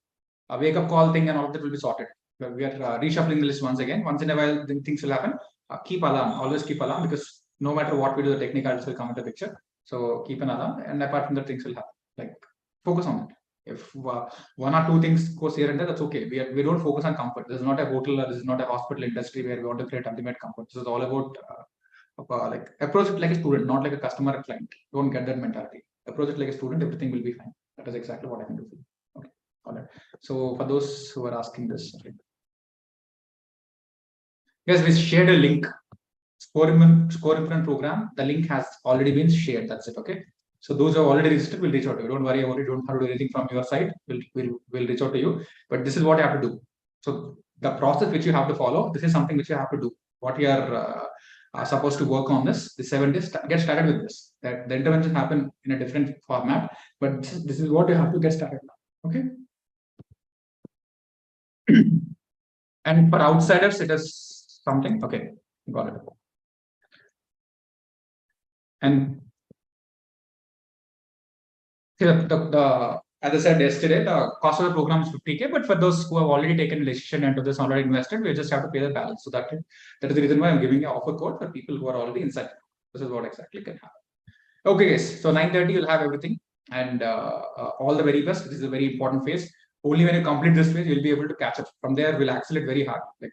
wake-up call thing and all of that will be sorted. We are reshuffling the list once again. Once in a while, things will happen. Keep alarm. Always keep alarm because no matter what we do, the technicalities will come into the picture. So keep an alarm, and apart from that, things will happen. Like focus on it. If 1 or 2 things goes here and there, that's okay. We don't focus on comfort. This is not a hotel, or this is not a hospital industry where we want to create ultimate comfort. This is all about like approach it like a student, not like a customer or client. Don't get that mentality. Approach it like a student. Everything will be fine. That is exactly what I can do for you. Okay. All right. So for those who are asking this, okay. Yes, we shared a link. Score Improvement program. The link has already been shared. That's it. Okay. So those who have already registered will reach out to you. Don't worry about it. Don't have to do anything from your side. We'll reach out to you. But this is what you have to do. So the process which you have to follow. This is something which you have to do. What you are supposed to work on this. The 7 days. Get started with this. That the intervention happen in a different format. But this is what you have to get started now. Okay. And for outsiders, it is something. Okay, got it. And as I said yesterday, the cost of the program is 50K, but for those who have already taken a decision into this, already invested, we just have to pay the balance. So that is the reason why I'm giving an offer code for people who are already inside. This is what exactly can happen. Okay, guys. So 9:30, you'll have everything, and all the very best. This is a very important phase. Only when you complete this phase, you'll be able to catch up. From there, we'll accelerate very hard. Like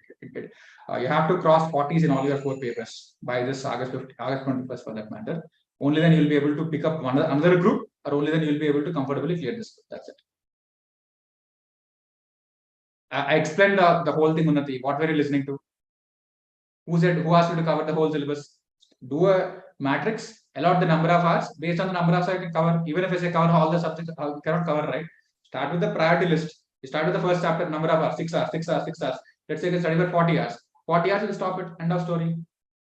you have to cross 40s in all your 4 papers by this August 21st for that matter. Only then you'll be able to pick up another group, or only then you'll be able to comfortably clear this group. That's it. I explained the whole thing, Unnati. What were you listening to? Who asked you to cover the whole syllabus? Do a matrix, allot the number of hours. Based on the number of hours I can cover. Even if I say cover all the subjects, I cannot cover, right? Start with the priority list. You start with the first chapter, number of hours, 6 hours, 6 hours, 6 hours. Let's say you can study for 40 hours. 40 hours, you stop it. End of story.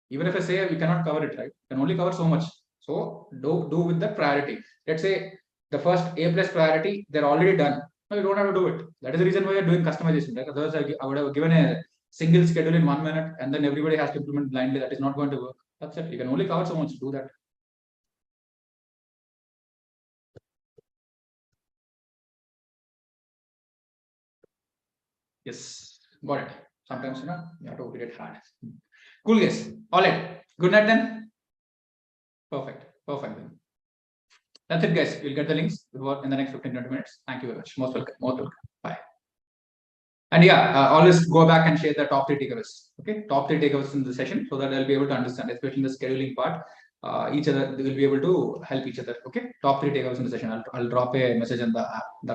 Even if I say we cannot cover it, right? You can only cover so much. So do with the priority. Let's say the first A+ priority, they're already done. No, you don't have to do it. That is the reason why you're doing customization, right? Otherwise, I would have given a single schedule in 1 minute and then everybody has to implement blindly. That is not going to work. That's it. You can only cover so much. Do that. Yes, got it. Sometimes you have to get hard. Cool, guys. All right. Good night then. Perfect. Then. That's it, guys. We'll get the links in the next 15-20 minutes. Thank you very much. Most welcome. Bye. And yeah, always go back and share the top 3 takeaways. Okay, top 3 takeaways in the session so that I'll be able to understand, especially in the scheduling part. each other, they will be able to help each other. Okay, top 3 takeaways in the session. I'll drop a message in the app. That's